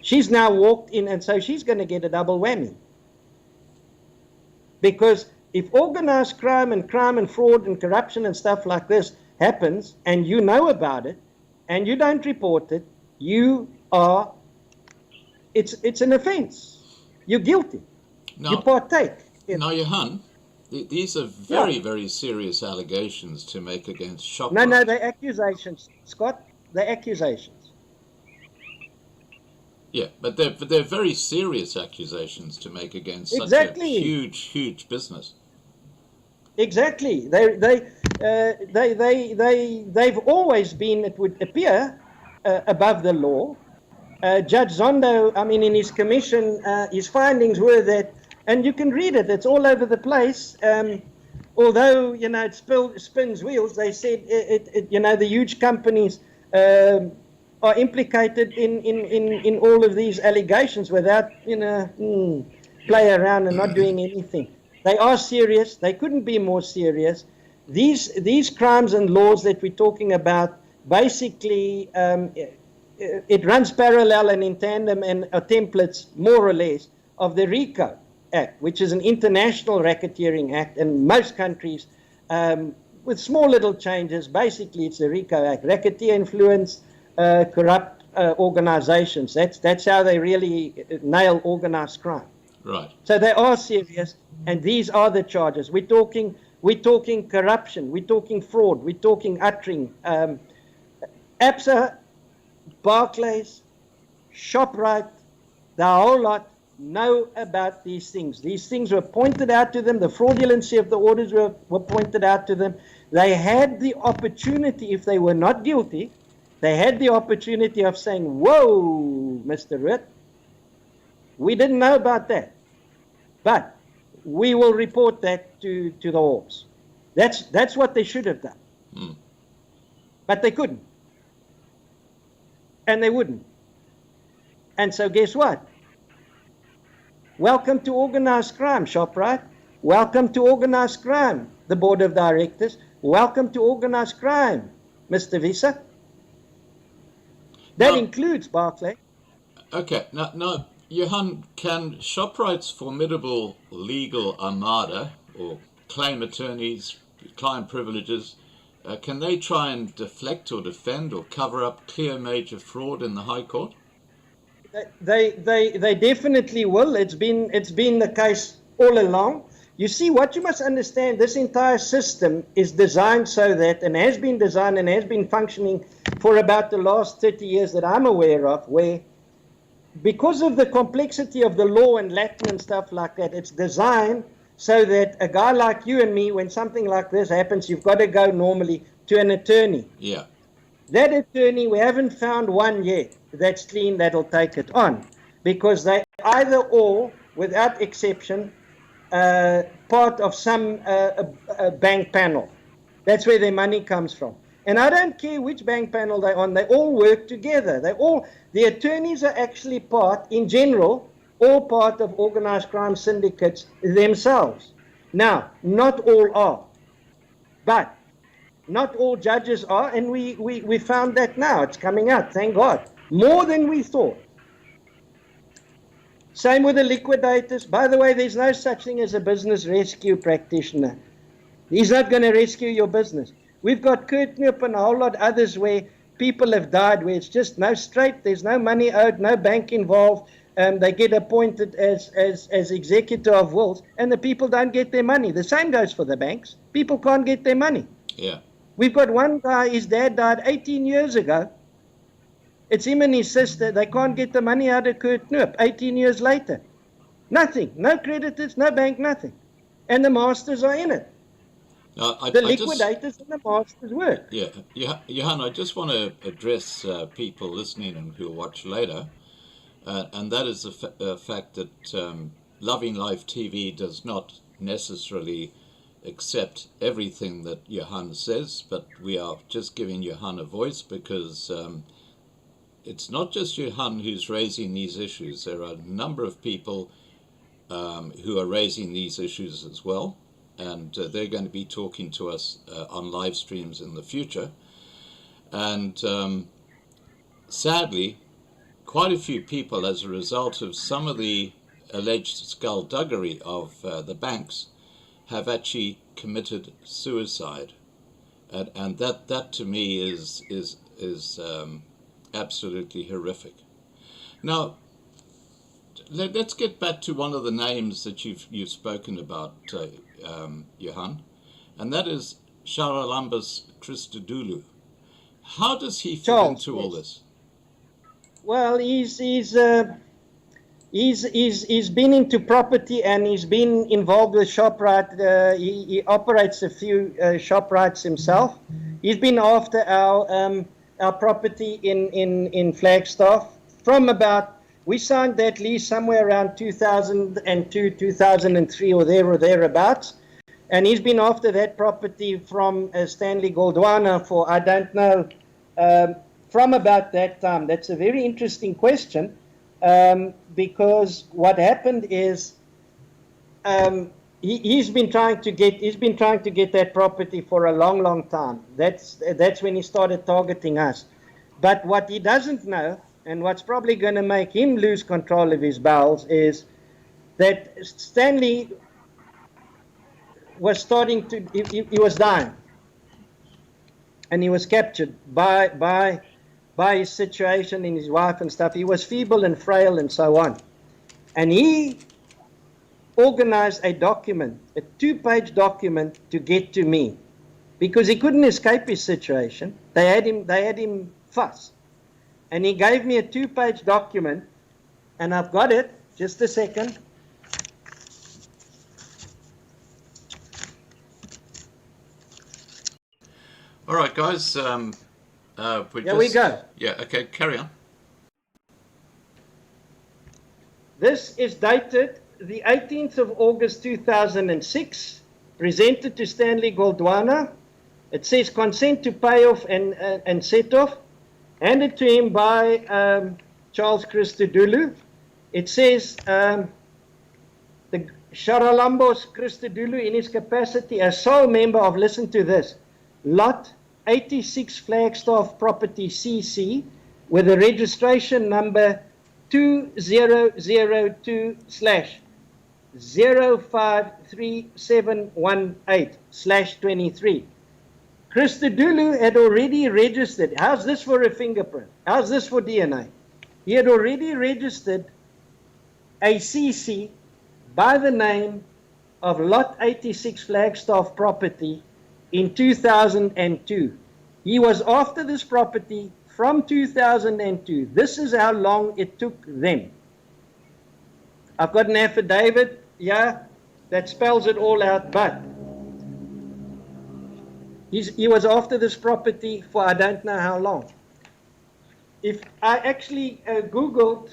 Speaker 3: She's now walked in, and so she's going to get a double whammy. Because if organized crime and fraud and corruption and stuff like this happens, and you know about it, and you don't report it, it's an offense. You're guilty.
Speaker 1: Now,
Speaker 3: you partake.
Speaker 1: Now, Johan, these are very serious allegations to make against Shoprite.
Speaker 3: No, they're accusations, Scott. They're accusations.
Speaker 1: Yeah, but they're very serious accusations to make against such a huge business.
Speaker 3: Exactly. They've always been, it would appear, above the law. Judge Zondo, in his commission, his findings were that, and you can read it, it's all over the place. Although, it spins wheels, they said, the huge companies are implicated in all of these allegations without, play around and not doing anything. They are serious. They couldn't be more serious. These crimes and laws that we're talking about, basically, it runs parallel and in tandem and are templates, more or less, of the RICO Act, which is an international racketeering act, and most countries, with small little changes, basically it's the RICO Act, racketeer influenced, corrupt organizations. That's how they really nail organized crime.
Speaker 1: Right.
Speaker 3: So they are serious, and these are the charges. We're talking corruption, we're talking fraud, we're talking uttering. ABSA, Barclays, Shoprite, the whole lot know about these things. These things were pointed out to them. The fraudulency of the orders were pointed out to them. They had the opportunity, if they were not guilty, they had the opportunity of saying, whoa, Mr. Roodt, we didn't know about that, but we will report that to the Hawks. That's what they should have done. But they couldn't. And they wouldn't. And so guess what? Welcome to organized crime, Shoprite. Welcome to organized crime, the board of directors. Welcome to organized crime, Mr. Visa. That includes Barclay.
Speaker 1: Okay, now, Johan, can ShopRite's formidable legal armada, or claim attorneys, client privileges, can they try and deflect or defend or cover up clear major fraud in the High Court?
Speaker 3: They definitely will. It's been the case all along. You see, what you must understand, this entire system is designed so that, and has been designed and has been functioning for about the last 30 years that I'm aware of, where because of the complexity of the law and Latin and stuff like that, it's designed so that a guy like you and me, when something like this happens, you've got to go normally to an attorney.
Speaker 1: Yeah.
Speaker 3: That attorney, we haven't found one yet that's clean that'll take it on, because they either all, without exception, part of some bank panel. That's where their money comes from. And I don't care which bank panel they're on, they all work together. The attorneys are actually part, in general, all part of organized crime syndicates themselves. Now, not all are, but not all judges are, and we found that now. It's coming out, thank God. More than we thought. Same with the liquidators. By the way, there's no such thing as a business rescue practitioner. He's not going to rescue your business. We've got Kurt Knoop and a whole lot others where people have died, where it's just no straight, there's no money owed, no bank involved. They get appointed as executor of wills, and the people don't get their money. The same goes for the banks. People can't get their money.
Speaker 1: Yeah.
Speaker 3: We've got one guy, his dad died 18 years ago. It's him and his sister. They can't get the money out of Kurt Knoop 18 years later. Nothing. No creditors, no bank, nothing. And the masters are in it. The liquidators and the masters work.
Speaker 1: Yeah. Johan, I just want to address people listening and who will watch later. And that is the fact that Loving Life TV does not necessarily accept everything that Johan says, but we are just giving Johan a voice because it's not just Johan who's raising these issues. There are a number of people who are raising these issues as well, and they're going to be talking to us on live streams in the future. And sadly, quite a few people, as a result of some of the alleged skullduggery of the banks, have actually committed suicide, and that to me is absolutely horrific. Now, let's get back to one of the names that you've spoken about, Johan, and that is Charalambus Christodoulou. How does he fit into all this?
Speaker 3: Well, he's been into property, and he's been involved with ShopRite. He operates a few ShopRites himself. He's been after our property in Flagstaff from about, we signed that lease somewhere around 2002, 2003 or thereabouts. And he's been after that property from Stanley Goldwana for, I don't know, from about that time. That's a very interesting question. Because what happened is he's been trying to get that property for a long time. That's when he started targeting us. But what he doesn't know, and what's probably going to make him lose control of his bowels, is that Stanley was he was dying, and he was captured by his situation and his wife and stuff. He was feeble and frail and so on. And he organized a document, a 2-page document, to get to me because he couldn't escape his situation. They had him fussed. And he gave me a 2-page document, and I've got it. Just a second.
Speaker 1: All right, guys.
Speaker 3: Here we go.
Speaker 1: Yeah, okay, carry on.
Speaker 3: This is dated the 18th of August 2006, presented to Stanley Goldwana. It says consent to pay off and set off, handed to him by Charles Christodoulou. It says the Charalambos Christodoulou, in his capacity as sole member of, listen to this, Lot 86 Flagstaff Property CC, with the registration number 2002/053718/23. Christodoulou had already registered. How's this for a fingerprint? How's this for DNA? He had already registered a CC by the name of Lot 86 Flagstaff Property in 2002. He was after this property from 2002. This is how long it took them. I've got an affidavit, yeah, that spells it all out, but he was after this property for I don't know how long. If I actually Googled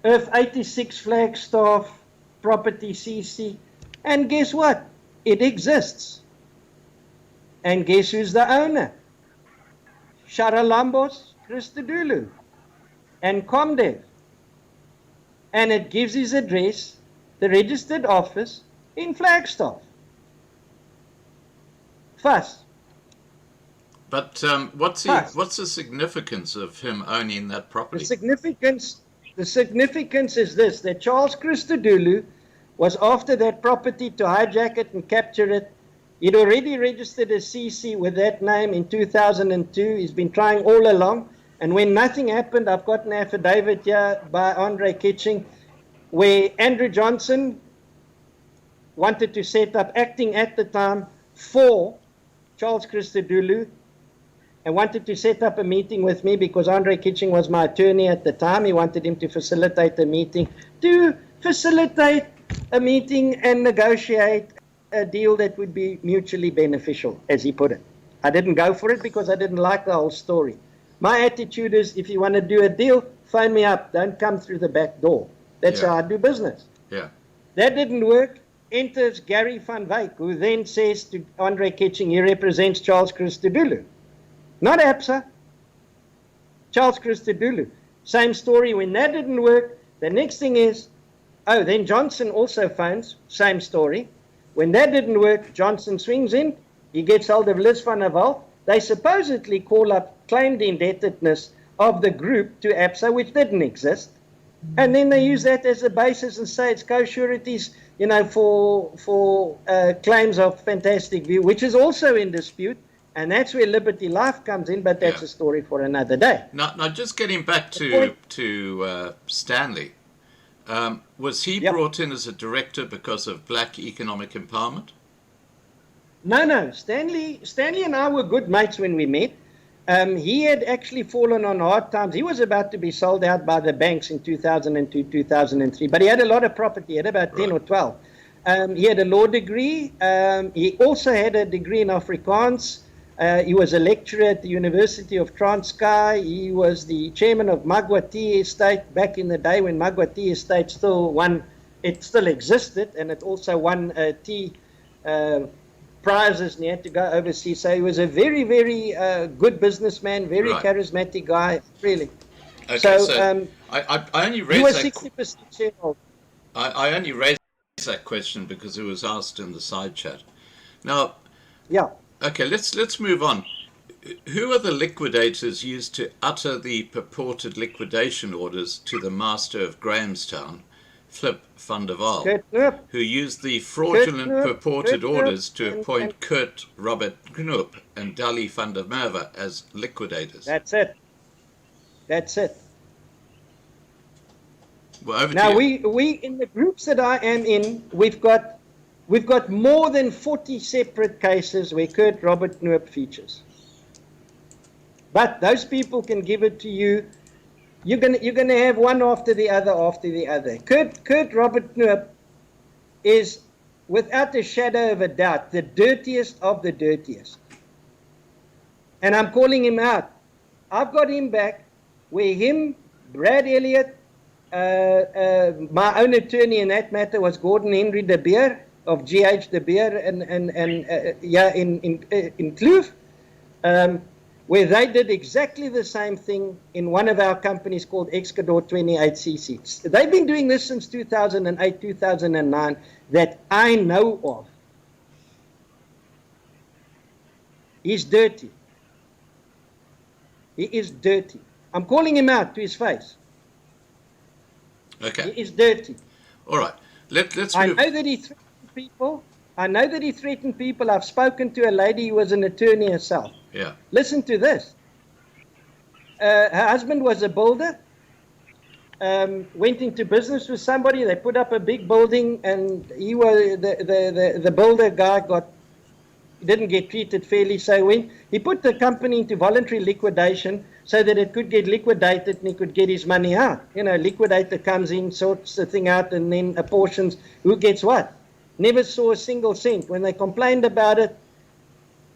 Speaker 3: Earth 86 Flagstaff Property CC, and guess what? It exists. And guess who's the owner? Charalambos Christodoulou and Comdev. And it gives his address, the registered office in Flagstaff. Fuss.
Speaker 1: But what's the significance of him owning that property?
Speaker 3: The significance is this, that Charles Christodoulou was after that property to hijack it and capture it. He'd already registered a CC with that name in 2002. He's been trying all along. And when nothing happened, I've got an affidavit here by Andre Kitching, where Andrew Johnson wanted to set up, acting at the time for Charles Christodoulou, and wanted to set up a meeting with me because Andre Kitching was my attorney at the time. He wanted him to facilitate a meeting, and negotiate a deal that would be mutually beneficial, as he put it. I didn't go for it because I didn't like the whole story. My attitude is, if you want to do a deal, phone me up. Don't come through the back door. That's how I do business.
Speaker 1: Yeah.
Speaker 3: That didn't work. Enters Gary van Wyk, who then says to Andre Kitching, he represents Charles Christodoulou. Not ABSA. Charles Christodoulou. Same story. When that didn't work, the next thing is, then Johnson also phones. Same story. When that didn't work, Johnson swings in. He gets hold of Liz van der Walt. They supposedly call up claimed indebtedness of the group to ABSA, which didn't exist. And then they use that as a basis and say it's co-sureties, for claims of Fantastic View, which is also in dispute. And that's where Liberty Life comes in, but that's a story for another day.
Speaker 1: Now just getting back to Stanley, was he brought in as a director because of black economic empowerment?
Speaker 3: No. Stanley and I were good mates when we met. He had actually fallen on hard times. He was about to be sold out by the banks in 2002, 2003, but he had a lot of property. He had about 10 or 12. He had a law degree. He also had a degree in Afrikaans. He was a lecturer at the University of Transkei. He was the chairman of Magwati Estate back in the day when Magwati Estate still existed, and it also won tea prizes, and he had to go overseas. So he was a very, very good businessman, very charismatic guy, really.
Speaker 1: Okay, so I only raised
Speaker 3: he was
Speaker 1: that
Speaker 3: 60% shareholder.
Speaker 1: I only raised that question because it was asked in the side chat. Now, okay, let's move on. Who are the liquidators used to utter the purported liquidation orders to the master of Grahamstown, Flip van der Walt, who used the fraudulent purported orders to appoint Kurt Robert Knoop and Dali van der Merwe as liquidators?
Speaker 3: That's it.
Speaker 1: Well, over
Speaker 3: now
Speaker 1: to you.
Speaker 3: we in the groups that I am in, we've got more than 40 separate cases where Kurt Robert Knoop features. But those people can give it to you. You're gonna have one after the other. Kurt Robert Knoop is, without a shadow of a doubt, the dirtiest of the dirtiest. And I'm calling him out. I've got him back where him, Brad Elliott, my own attorney in that matter was Gordon Henry de Beer of GH de Beer in Kloof. where they did exactly the same thing in one of our companies called Excador 28cc. They've been doing this since 2008, 2009 that I know of. He's dirty. He is dirty. I'm calling him out to his face.
Speaker 1: Okay.
Speaker 3: He is dirty.
Speaker 1: All right. Let's
Speaker 3: I
Speaker 1: move.
Speaker 3: know that he threatened people. I know that he threatened people. I've spoken to a lady who was an attorney herself.
Speaker 1: Yeah.
Speaker 3: Listen to this. Her husband was a builder. Went into business with somebody. They put up a big building, and he was the builder guy didn't get treated fairly. So when he put the company into voluntary liquidation so that it could get liquidated and he could get his money out. You know, liquidator comes in, sorts the thing out, and then apportions who gets what. Never saw a single cent. When they complained about it,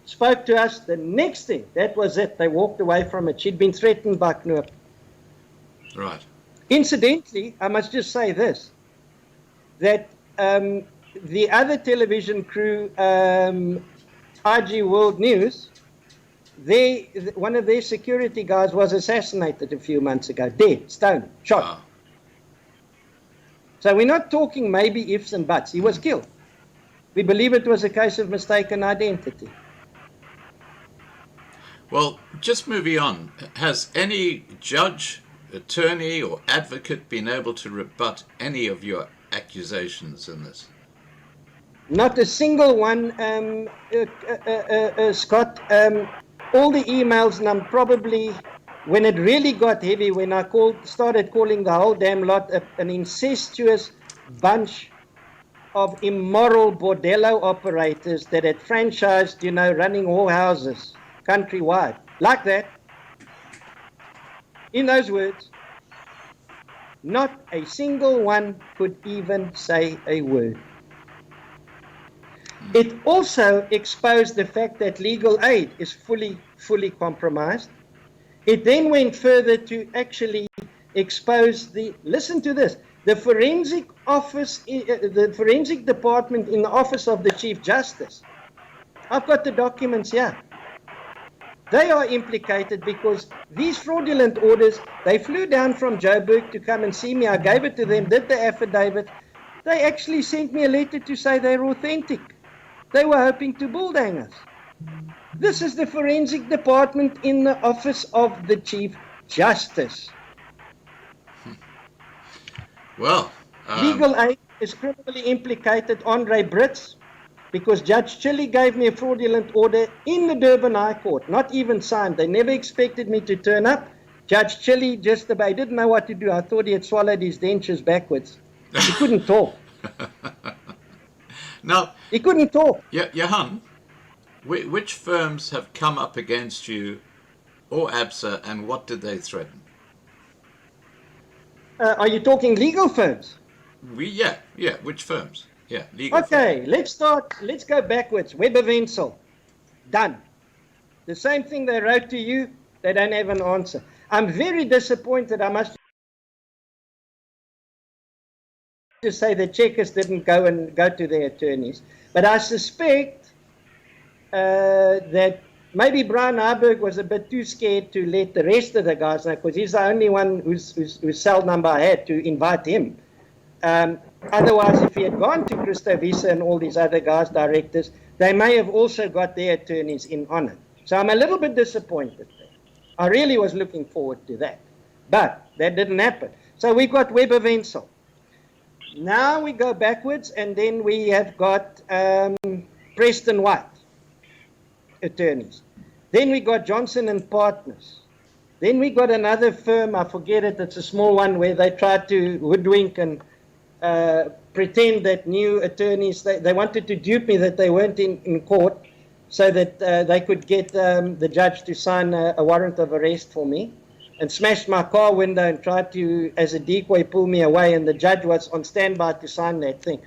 Speaker 3: spoke to us, the next thing, that was it. They walked away from it. She'd been threatened by Knoop.
Speaker 1: Right.
Speaker 3: Incidentally, I must just say this, that the other television crew, IG World News, one of their security guys was assassinated a few months ago, dead, stoned, shot.
Speaker 1: Wow.
Speaker 3: So we're not talking maybe ifs and buts. He was killed. We believe it was a case of mistaken identity.
Speaker 1: Well, just moving on, has any judge, attorney, or advocate been able to rebut any of your accusations in this?
Speaker 3: Not a single one, Scott. All the emails, and I'm probably, when it really got heavy, when I started calling the whole damn lot an incestuous bunch of immoral bordello operators that had franchised, you know, running whorehouses countrywide, like that. In those words, not a single one could even say a word. It also exposed the fact that legal aid is fully compromised. It then went further to actually expose listen to this, the forensic department in the office of the Chief Justice. I've got the documents here. They are implicated because these fraudulent orders, they flew down from Joburg to come and see me. I gave it to them, did the affidavit. They actually sent me a letter to say they're authentic. They were hoping to bulldang us. This is the forensic department in the office of the Chief Justice.
Speaker 1: Well,
Speaker 3: Legal aid is criminally implicated Andre Brits because Judge Chili gave me a fraudulent order in the Durban High Court, not even signed. They never expected me to turn up. Judge Chili just about, he didn't know what to do. I thought he had swallowed his dentures backwards. He couldn't talk.
Speaker 1: Now,
Speaker 3: he couldn't talk.
Speaker 1: Johan, which firms have come up against you or ABSA, and what did they threaten?
Speaker 3: Are you talking legal firms?
Speaker 1: Yeah, which firms? Yeah, legal
Speaker 3: Okay, let's go backwards. Weber Wentzel, done. The same thing they wrote to you, they don't have an answer. I'm very disappointed, I must to say the checkers didn't go to their attorneys, but I suspect that maybe Brian Harburg was a bit too scared to let the rest of the guys know, because he's the only one whose cell number I had to invite him. Otherwise, if he had gone to Christo Visa and all these other guys, directors, they may have also got their attorneys in on it. So I'm a little bit disappointed there. I really was looking forward to that, but that didn't happen. So we got Weber Wentzel. Now we go backwards, and then we have got Preston White, attorneys. Then we got Johnson and Partners. Then we got another firm, I forget it, it's a small one, where they tried to hoodwink and pretend that new attorneys, they wanted to dupe me that they weren't in court so that they could get the judge to sign a warrant of arrest for me, and smashed my car window and tried to, as a decoy, pull me away, and the judge was on standby to sign that thing.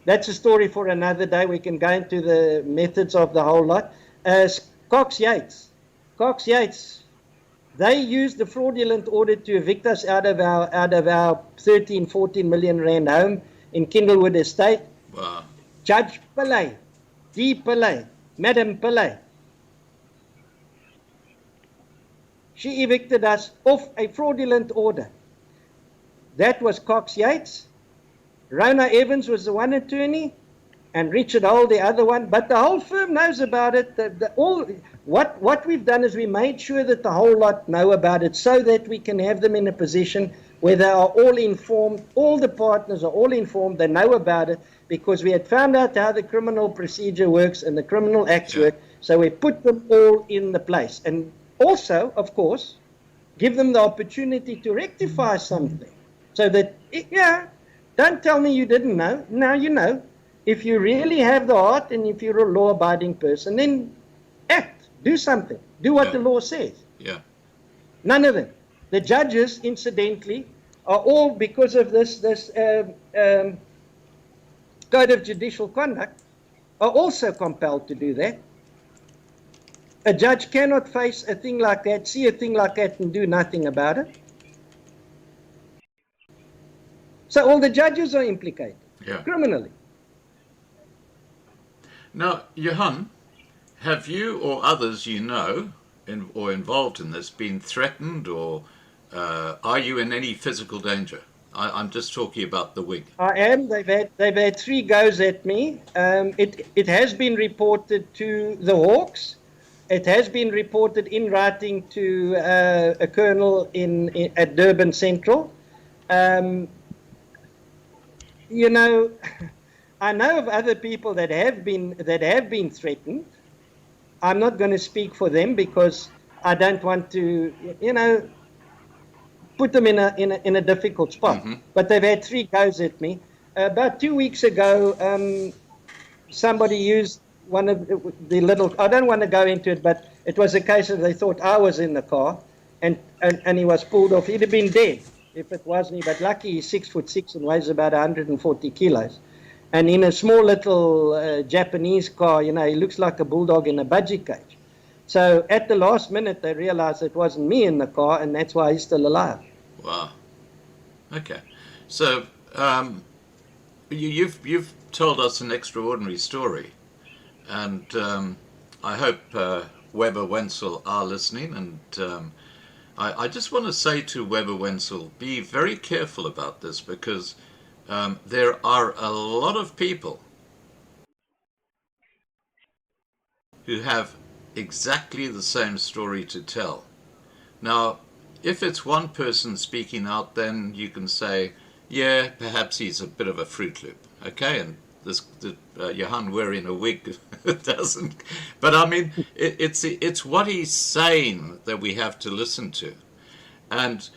Speaker 3: That's a story for another day. We can go into the methods of the whole lot. Cox Yates, they used the fraudulent order to evict us out of our 13, 14 million rand home in Kindlewood Estate.
Speaker 1: Wow.
Speaker 3: Judge Pillay, D. Pillay, Madam Pillay, She evicted us off a fraudulent order. That was Cox Yates. Rona Evans was the one attorney, and Richard Hole the other one. But the whole firm knows about it. What we've done is we made sure that the whole lot know about it, so that we can have them in a position where they are all informed. All the partners are all informed. They know about it, because we had found out how the criminal procedure works and the criminal acts work. So we put them all in the place, and also, of course, give them the opportunity to rectify something, so that don't tell me you didn't know. Now you know. If you really have the heart, and if you're a law-abiding person, then act, do something, do what the law says.
Speaker 1: Yeah.
Speaker 3: None of them. The judges, incidentally, are all, because of this Code of Judicial Conduct, are also compelled to do that. A judge cannot face a thing like that, see a thing like that, and do nothing about it. So all the judges are implicated criminally.
Speaker 1: Now, Johan, have you or others you know or involved in this been threatened, or are you in any physical danger? I'm just talking about the wig.
Speaker 3: I am. They've had 3 goes at me. It has been reported to the Hawks. It has been reported in writing to a colonel at Durban Central. You know, I know of other people that have been threatened. I'm not going to speak for them, because I don't want to, put them in a difficult spot. Mm-hmm. But they've had 3 goes at me. About 2 weeks ago, somebody used one of the little. I don't want to go into it, but it was a case of they thought I was in the car, and he was pulled off. He'd have been dead if it wasn't. But lucky he's 6'6" and weighs about 140 kilos. And in a small little Japanese car, he looks like a bulldog in a budgie cage. So at the last minute, they realized it wasn't me in the car, and that's why he's still alive.
Speaker 1: Wow. Okay. So you've told us an extraordinary story, and I hope Weber Wentzel are listening. And I just want to say to Weber Wentzel, be very careful about this, because there are a lot of people who have exactly the same story to tell. Now, if it's one person speaking out, then you can say, yeah, perhaps he's a bit of a Fruit Loop, okay? And this Johan wearing a wig doesn't. But I mean, it's what he's saying that we have to listen to. And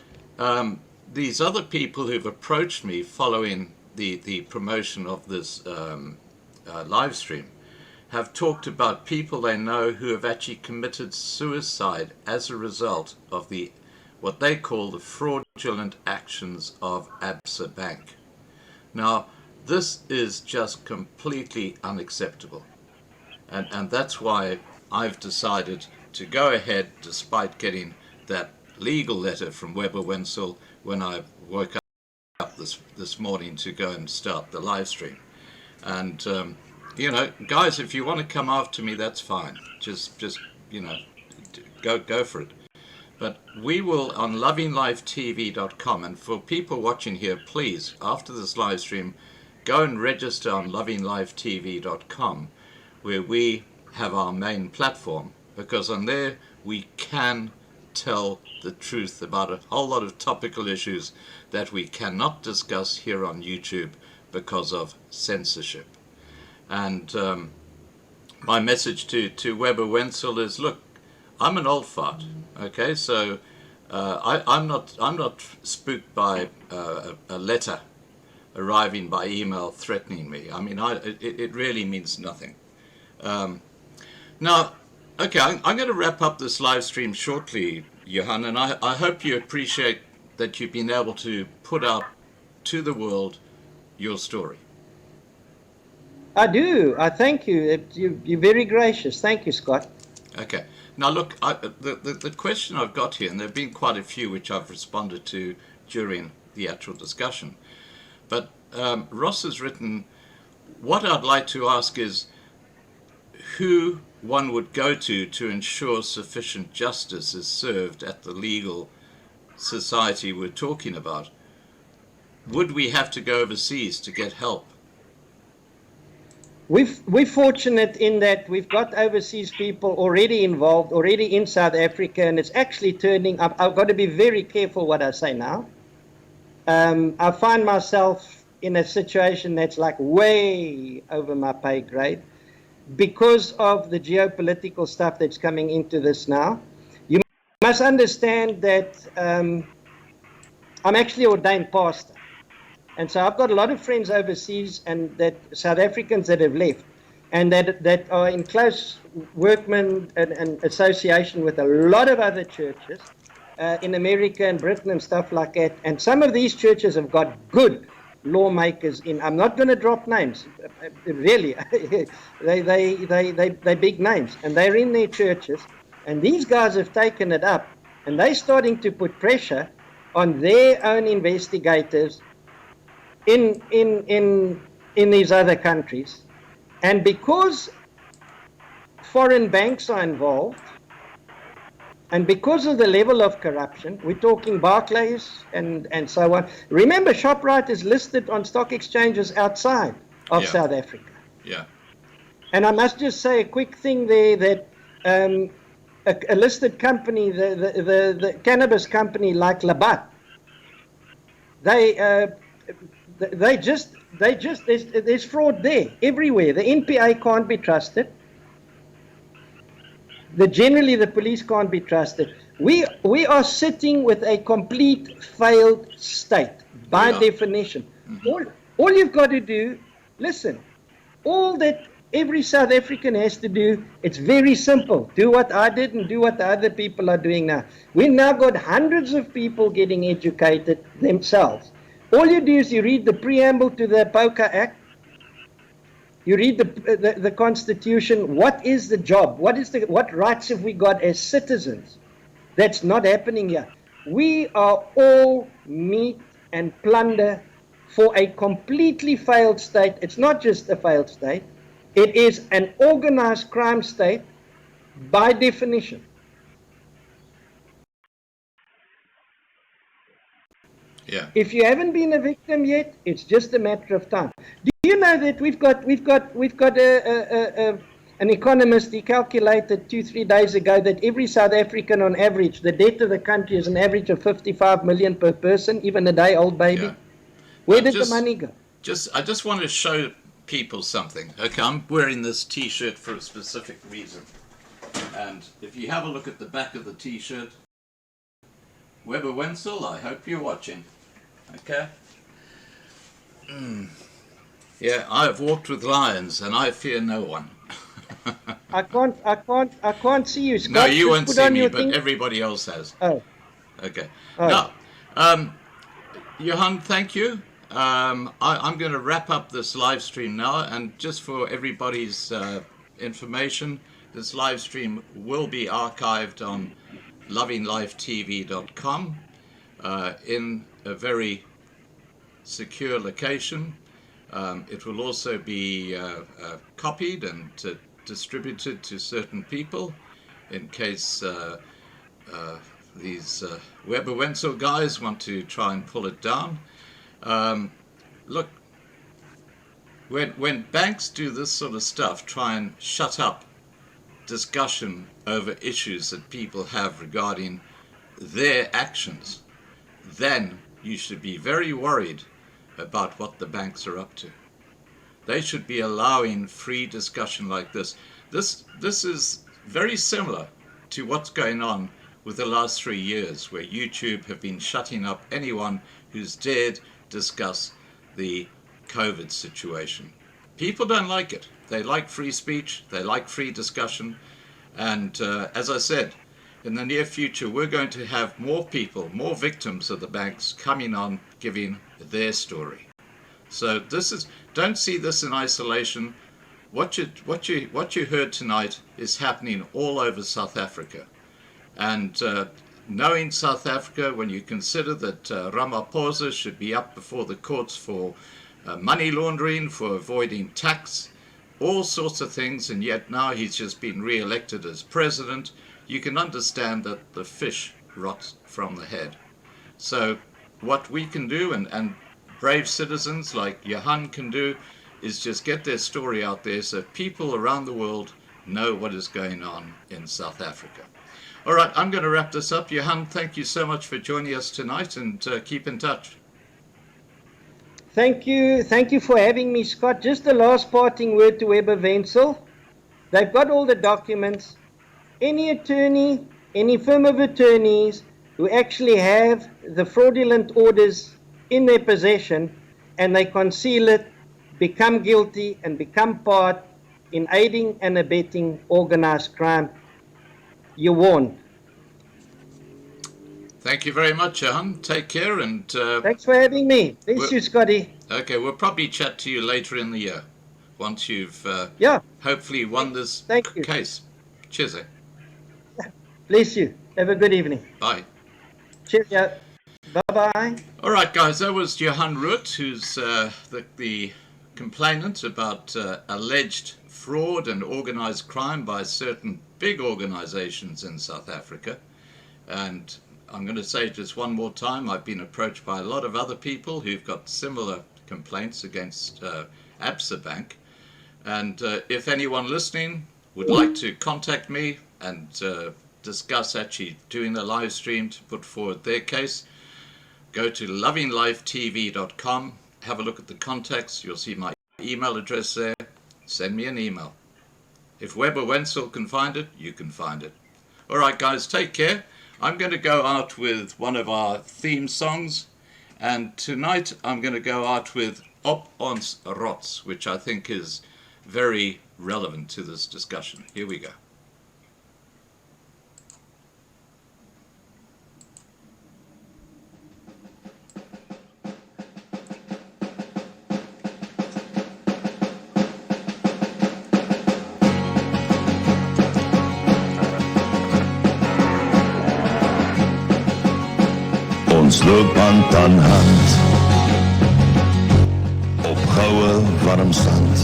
Speaker 1: these other people who've approached me following the promotion of this live stream have talked about people they know who have actually committed suicide as a result of what they call the fraudulent actions of ABSA Bank. Now, this is just completely unacceptable. And that's why I've decided to go ahead, despite getting that legal letter from Weber Wentzel when I woke up this morning to go and start the live stream. And guys, if you want to come after me, that's fine. Just go for it. But we will on lovinglifetv.com, and for people watching here, please, after this live stream, go and register on lovinglifetv.com, where we have our main platform, because on there we can tell the truth about a whole lot of topical issues that we cannot discuss here on YouTube because of censorship. And my message to Weber Wentzel is, look, I'm an old fart, okay? So I'm not spooked by a letter arriving by email threatening me. I mean, it really means nothing. Now, okay, I'm going to wrap up this live stream shortly, Johan, and I hope you appreciate that you've been able to put out to the world your story.
Speaker 3: I do. I thank you. You're very gracious. Thank you, Scott.
Speaker 1: Okay. Now, look, the question I've got here, and there have been quite a few which I've responded to during the actual discussion, but Ross has written, what I'd like to ask is, who one would go to ensure sufficient justice is served at the legal society we're talking about. Would we have to go overseas to get help?
Speaker 3: We're fortunate in that we've got overseas people already involved, already in South Africa, and it's actually turning up. I've got to be very careful what I say now. I find myself in a situation that's like way over my pay grade because of the geopolitical stuff that's coming into this now. You must understand that I'm actually ordained pastor. And so I've got a lot of friends overseas and that South Africans that have left and that are in close workman and association with a lot of other churches in America and Britain and stuff like that. And some of these churches have got good lawmakers in. I'm not going to drop names, really. They're big names and they're in their churches. And these guys have taken it up and they're starting to put pressure on their own investigators in these other countries, and because foreign banks are involved, and because of the level of corruption, we're talking Barclays and so on. Remember, Shoprite is listed on stock exchanges outside of South Africa.
Speaker 1: Yeah.
Speaker 3: And I must just say a quick thing there that a listed company, the cannabis company like Labat, there's fraud there everywhere. The NPA can't be trusted. Generally the police can't be trusted. We are sitting with a complete failed state by definition. Mm-hmm. All you've got to do, listen, all that every South African has to do, it's very simple. Do what I did and do what the other people are doing now. We've now got hundreds of people getting educated themselves. All you do is you read the preamble to the POCA Act. You read the Constitution. What is the job? What rights have we got as citizens? That's not happening here. We are all meat and plunder for a completely failed state. It's not just a failed state. It is an organized crime state by definition.
Speaker 1: Yeah.
Speaker 3: If you haven't been a victim yet, it's just a matter of time. Do you know that we've got an economist? He calculated 2-3 days ago that every South African, on average, the debt of the country is an average of 55 million per person, even a day-old baby.
Speaker 1: Yeah.
Speaker 3: Where did the money go?
Speaker 1: I just want to show people something. Okay, I'm wearing this T-shirt for a specific reason, and if you have a look at the back of the T-shirt. Weber Wentzel, I hope you're watching. Okay? Yeah, I have walked with lions and I fear no one.
Speaker 3: I can't see you, Scott.
Speaker 1: No, you won't
Speaker 3: put
Speaker 1: see
Speaker 3: on
Speaker 1: me,
Speaker 3: your
Speaker 1: but
Speaker 3: thing.
Speaker 1: everybody else has.
Speaker 3: Oh.
Speaker 1: Okay.
Speaker 3: Oh.
Speaker 1: Now, Johan, thank you. I'm going to wrap up this live stream now, and just for everybody's information, this live stream will be archived on lovinglifetv.com in a very secure location. It will also be copied and distributed to certain people in case these Weber Wentzel guys want to try and pull it down. Look, when banks do this sort of stuff, try and shut up discussion over issues that people have regarding their actions, then you should be very worried about what the banks are up to. They should be allowing free discussion like this. This is very similar to what's going on with the last 3 years, where YouTube have been shutting up anyone who's dared discuss the COVID situation. People don't like it. They like free speech, they like free discussion, and as I said, in the near future we're going to have more people, more victims of the banks coming on giving their story. So don't see this in isolation. What you heard tonight is happening all over South Africa. And knowing South Africa, when you consider that Ramaphosa should be up before the courts for money laundering, for avoiding tax, all sorts of things, and yet now he's just been re-elected as president. You can understand that the fish rots from the head. So what we can do, and brave citizens like Johan can do, is just get their story out there so people around the world know what is going on in South Africa. All right, I'm going to wrap this up. Johan, thank you so much for joining us tonight, and keep in touch.
Speaker 3: Thank you for having me, Scott. Just the last parting word to Weber Wentzel. They've got all the documents. Any attorney, any firm of attorneys who actually have the fraudulent orders in their possession and they conceal it, become guilty and become part in aiding and abetting organized crime. You're warned.
Speaker 1: Thank you very much, Johan. Take care, and
Speaker 3: thanks for having me. Thanks you, Scotty.
Speaker 1: Okay, we'll probably chat to you later in the year once you've hopefully won this case. Cheers.
Speaker 3: Bless you. Have a good evening.
Speaker 1: Bye.
Speaker 3: Cheerio. Bye-bye.
Speaker 1: All right, guys, that was Johan Roodt, who's the complainant about alleged fraud and organized crime by certain big organizations in South Africa. And I'm going to say just one more time, I've been approached by a lot of other people who've got similar complaints against ABSA Bank. And if anyone listening would like to contact me and discuss actually doing a live stream to put forward their case, go to lovinglifetv.com, have a look at the contacts. You'll see my email address there. Send me an email. If Weber Wentzel can find it, you can find it. All right, guys, take care. I'm going to go out with one of our theme songs, and tonight I'm going to go out with Op ons rots, which I think is very relevant to this discussion. Here we go.
Speaker 4: Ons loop hand aan hand op goue warm sand,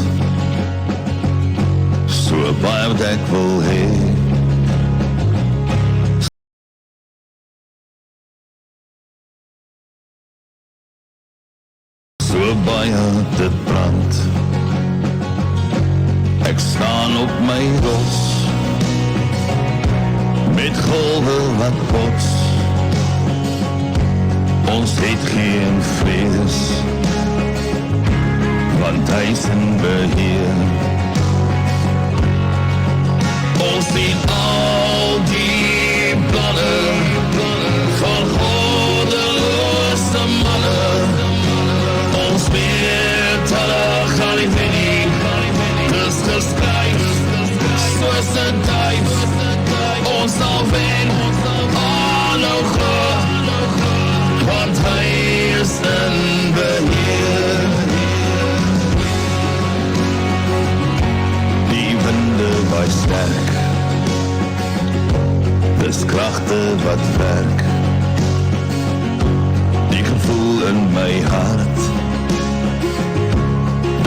Speaker 4: so baie wat ek wil hê. So baie dit brand. Ek staan op my rots met golwe wat bots. Ons het geen vrees, want hy is in beheer. Ons sien al die planne van goddeloze manne. Ons weet hulle gaan nie wen nie, dis geskryf soos 'n duif. Ons sal wen, aanhou glo, want hy is in beheer. Die winde waai sterk, dis kragte wat werk. Die gevoel in my hart,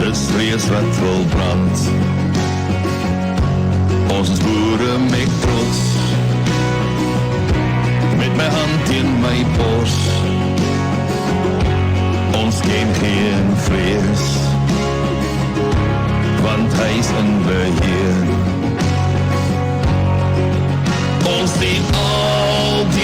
Speaker 4: dis vrees wat wil brand. Ons is boere met trots, met my hand in my bors. Ons ken geen vrees, want hy is in beheer. Ons sien al die